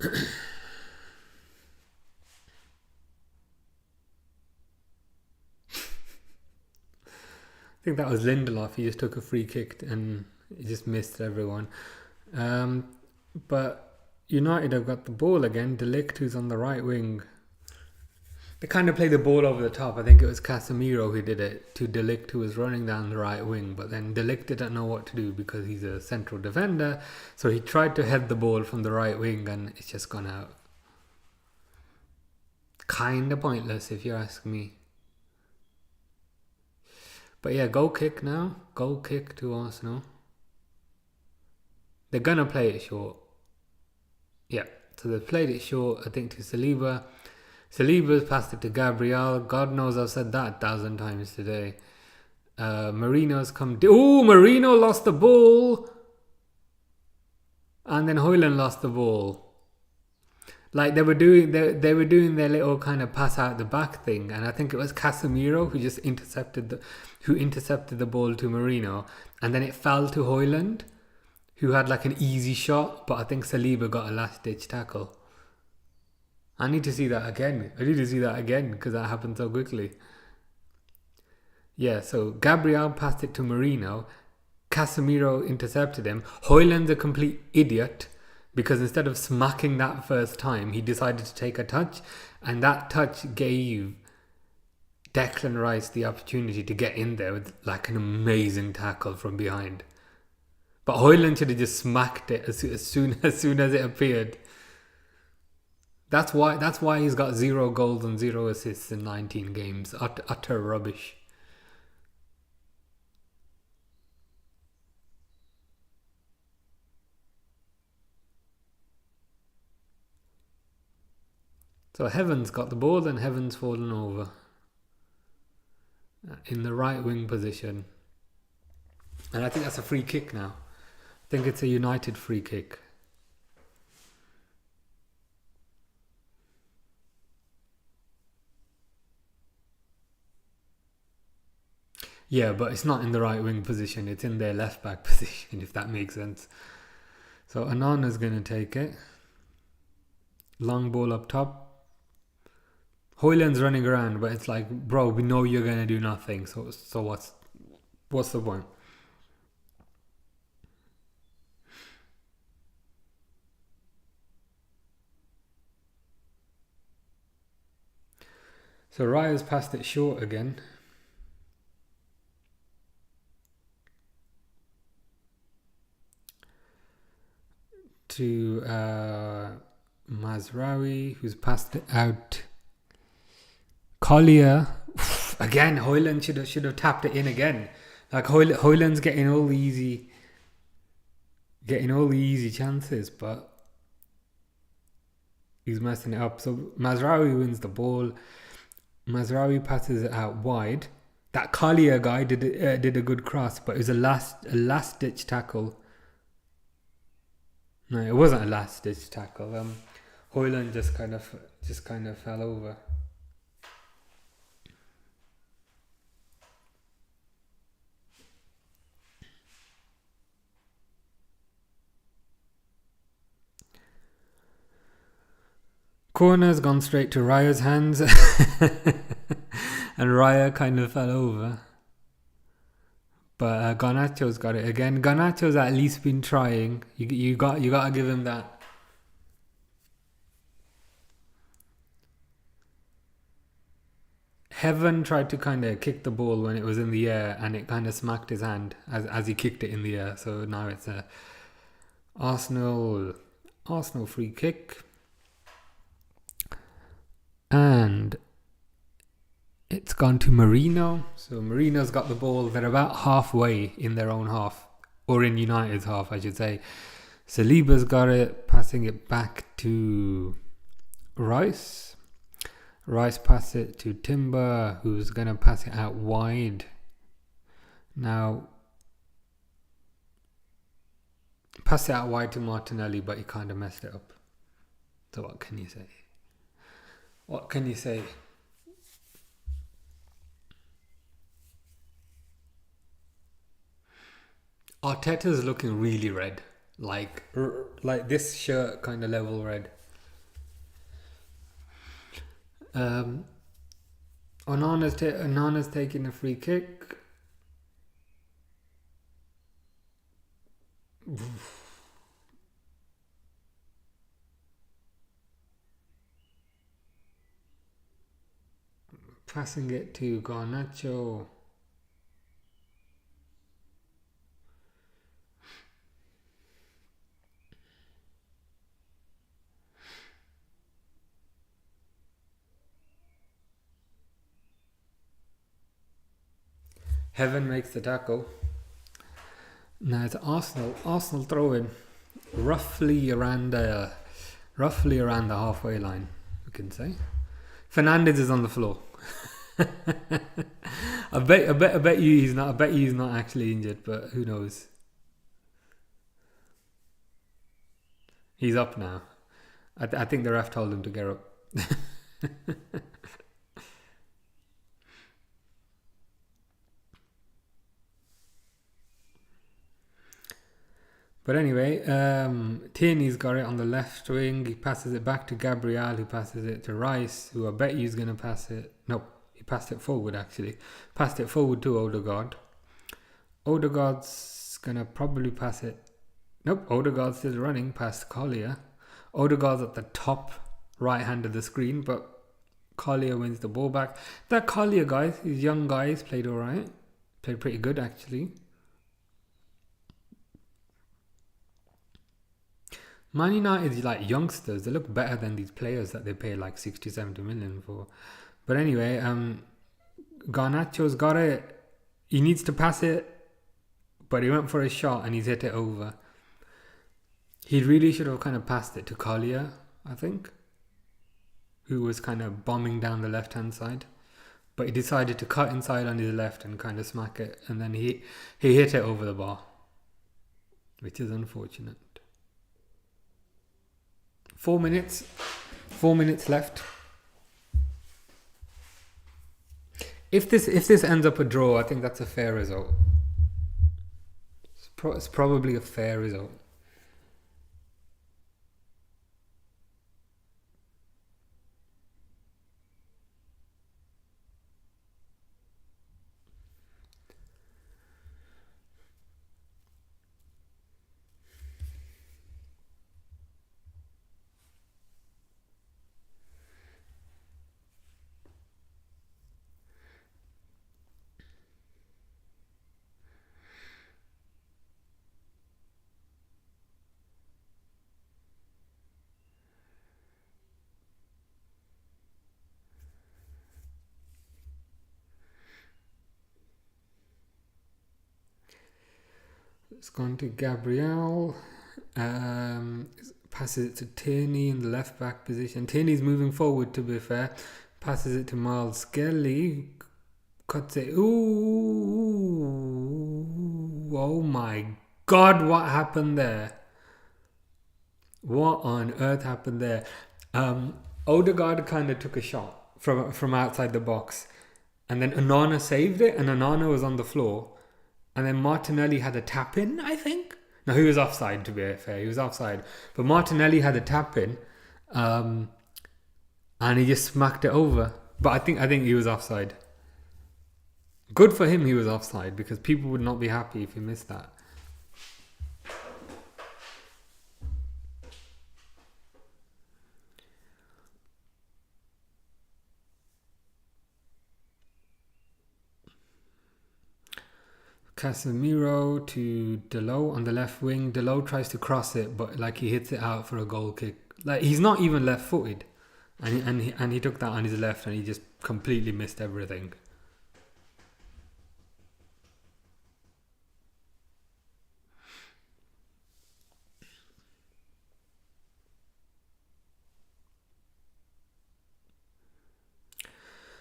I think that was Lindelof. He just took a free kick and He just missed everyone. But United have got the ball again. De Ligt, who's on the right wing. They kind of play the ball over the top. I think it was Casemiro who did it to De Ligt, who was running down the right wing. But then De Ligt didn't know what to do because he's a central defender. So he tried to head the ball from the right wing and it's just gone out. Kind of pointless if you ask me. But yeah, goal kick now. Goal kick to Arsenal. They're going to play it short. Yeah, so they've played it short, I think, to Saliba. Saliba's passed it to Gabriel. God knows I've said that 1,000 times today. Marino's come... Marino lost the ball! And then Højlund lost the ball. Like they were doing their little kind of pass out the back thing, and I think it was Casemiro who just intercepted the ball to Marino, and then it fell to Højlund, who had like an easy shot, but I think Saliba got a last ditch tackle. I need to see that again because that happened so quickly. Yeah, so Gabriel passed it to Marino, Casemiro intercepted him. Højlund's a complete idiot, because instead of smacking that first time, he decided to take a touch, and that touch gave Declan Rice the opportunity to get in there with like an amazing tackle from behind. But Højlund should have just smacked it as soon as it appeared. That's why he's got 0 goals and 0 assists in 19 games. Utter rubbish. So Heaven's got the ball and Heaven's fallen over in the right wing position. And I think that's a free kick now. I think it's a United free kick. Yeah, but it's not in the right wing position. It's in their left back position, if that makes sense. So Anana's going to take it. Long ball up top. Højlund's running around, but it's like, bro, we know you're going to do nothing. So what's the point? So Raya's passed it short again. To Mazraoui, who's passed it out. Collier again. Højlund should have tapped it in again. Like Højlund's getting all the easy chances, but he's messing it up. So Mazraoui wins the ball. Mazraoui passes it out wide. That Collier guy did a good cross, but it was a last ditch tackle. No, it wasn't a last ditch tackle. Højlund just kind of fell over. Corner's gone straight to Raya's hands, and Raya kind of fell over. But Garnacho's got it again. Garnacho's at least been trying. You got to give him that. Heaven tried to kind of kick the ball when it was in the air, and it kind of smacked his hand as he kicked it in the air. So now it's a Arsenal free kick, and it's gone to Marino. So Marino's got the ball. They're about halfway in their own half, or in United's half, I should say. Saliba's got it, passing it back to Rice. Rice passes it to Timber, who's going to pass it out wide. Now, pass it out wide to Martinelli, but he kind of messed it up. So what can you say? What can you say? Arteta's looking really red. Like this shirt kind of level red. Onana's taking a free kick. Passing it to Garnacho. Heaven makes the tackle. Now it's Arsenal. Arsenal throw in roughly around the halfway line, we can say. Fernandez is on the floor. I bet you he's not. I bet you he's not actually injured, but who knows? He's up now. I think the ref told him to get up. But anyway, Tierney's got it on the left wing. He passes it back to Gabriel, who passes it to Rice, who I bet he's going to pass it. Nope, he passed it forward actually. Passed it forward to Odegaard. Odegaard's going to probably pass it. Nope, Odegaard's still running past Collier. Odegaard's at the top right hand of the screen, but Collier wins the ball back. That Collier guy, these young guys, played alright. Played pretty good actually. Man United is like youngsters. They look better than these players that they pay like 60, 70 million for. But anyway, Garnacho's got it. He needs to pass it, but he went for a shot and he's hit it over. He really should have kind of passed it to Collier, I think, who was kind of bombing down the left-hand side. But he decided to cut inside on his left and kind of smack it. And then he hit it over the bar, which is unfortunate. 4 minutes. 4 minutes left. If this ends up a draw, I think that's a fair result. It's probably a fair result. It's gone to Gabriel. Passes it to Tierney in the left back position. Tierney's moving forward, to be fair. Passes it to Miles Skelly. Cuts it. Ooh. Oh my God, what happened there? What on earth happened there? Odegaard kind of took a shot from outside the box. And then Onana saved it, and Onana was on the floor. And then Martinelli had a tap in, I think. No, he was offside, to be fair. He was offside. But Martinelli had a tap in. And he just smacked it over. But I think he was offside. Good for him he was offside, because people would not be happy if he missed that. Casemiro to Delot on the left wing. Delot tries to cross it, but like he hits it out for a goal kick. Like he's not even left-footed, and he took that on his left, and he just completely missed everything.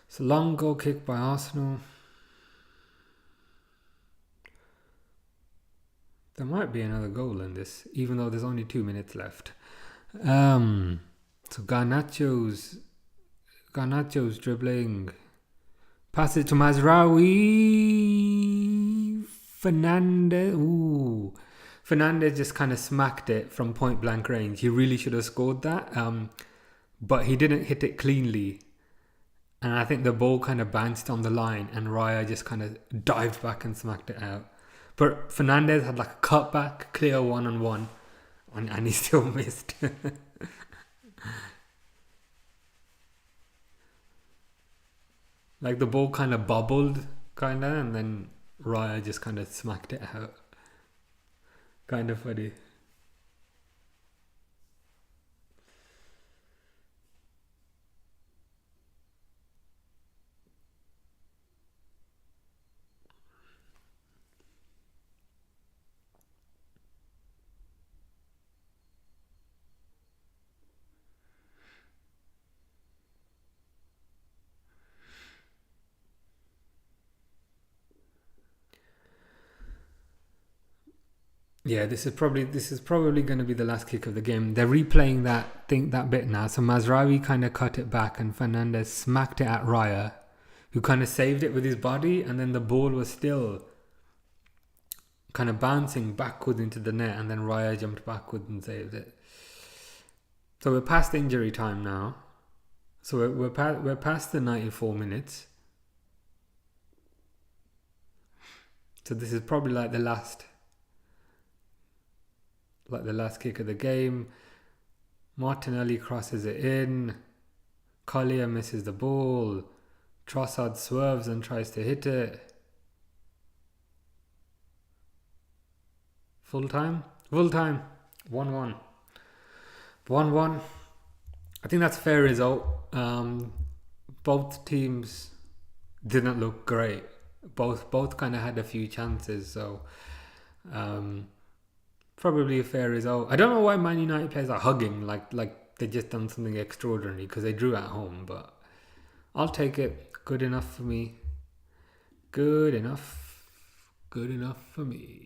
It's a long goal kick by Arsenal. There might be another goal in this, even though there's only 2 minutes left. So Garnacho's dribbling. Pass it to Mazraoui. Fernandez. Ooh. Fernandez just kind of smacked it from point blank range. He really should have scored that. But he didn't hit it cleanly. And I think the ball kind of bounced on the line, and Raya just kind of dived back and smacked it out. But Fernandes had like a cutback, clear 1-on-1, and he still missed. Like the ball kind of bobbled, and then Raya just kind of smacked it out. Kind of funny. Yeah, this is probably going to be the last kick of the game. They're replaying that bit now. So Mazraoui kind of cut it back, and Fernandez smacked it at Raya, who kind of saved it with his body, and then the ball was still kind of bouncing backwards into the net, and then Raya jumped backwards and saved it. So we're past injury time now. So we're past the 94 minutes. So this is probably like the last kick of the game. Martinelli crosses it in. Collier misses the ball. Trossard swerves and tries to hit it. Full time. 1-1. 1-1. I think that's a fair result. Both teams didn't look great. Both kind of had a few chances, so probably a fair result. I don't know why Man United players are hugging like they just done something extraordinary, because they drew at home, but I'll take it. Good enough for me. Good enough for me.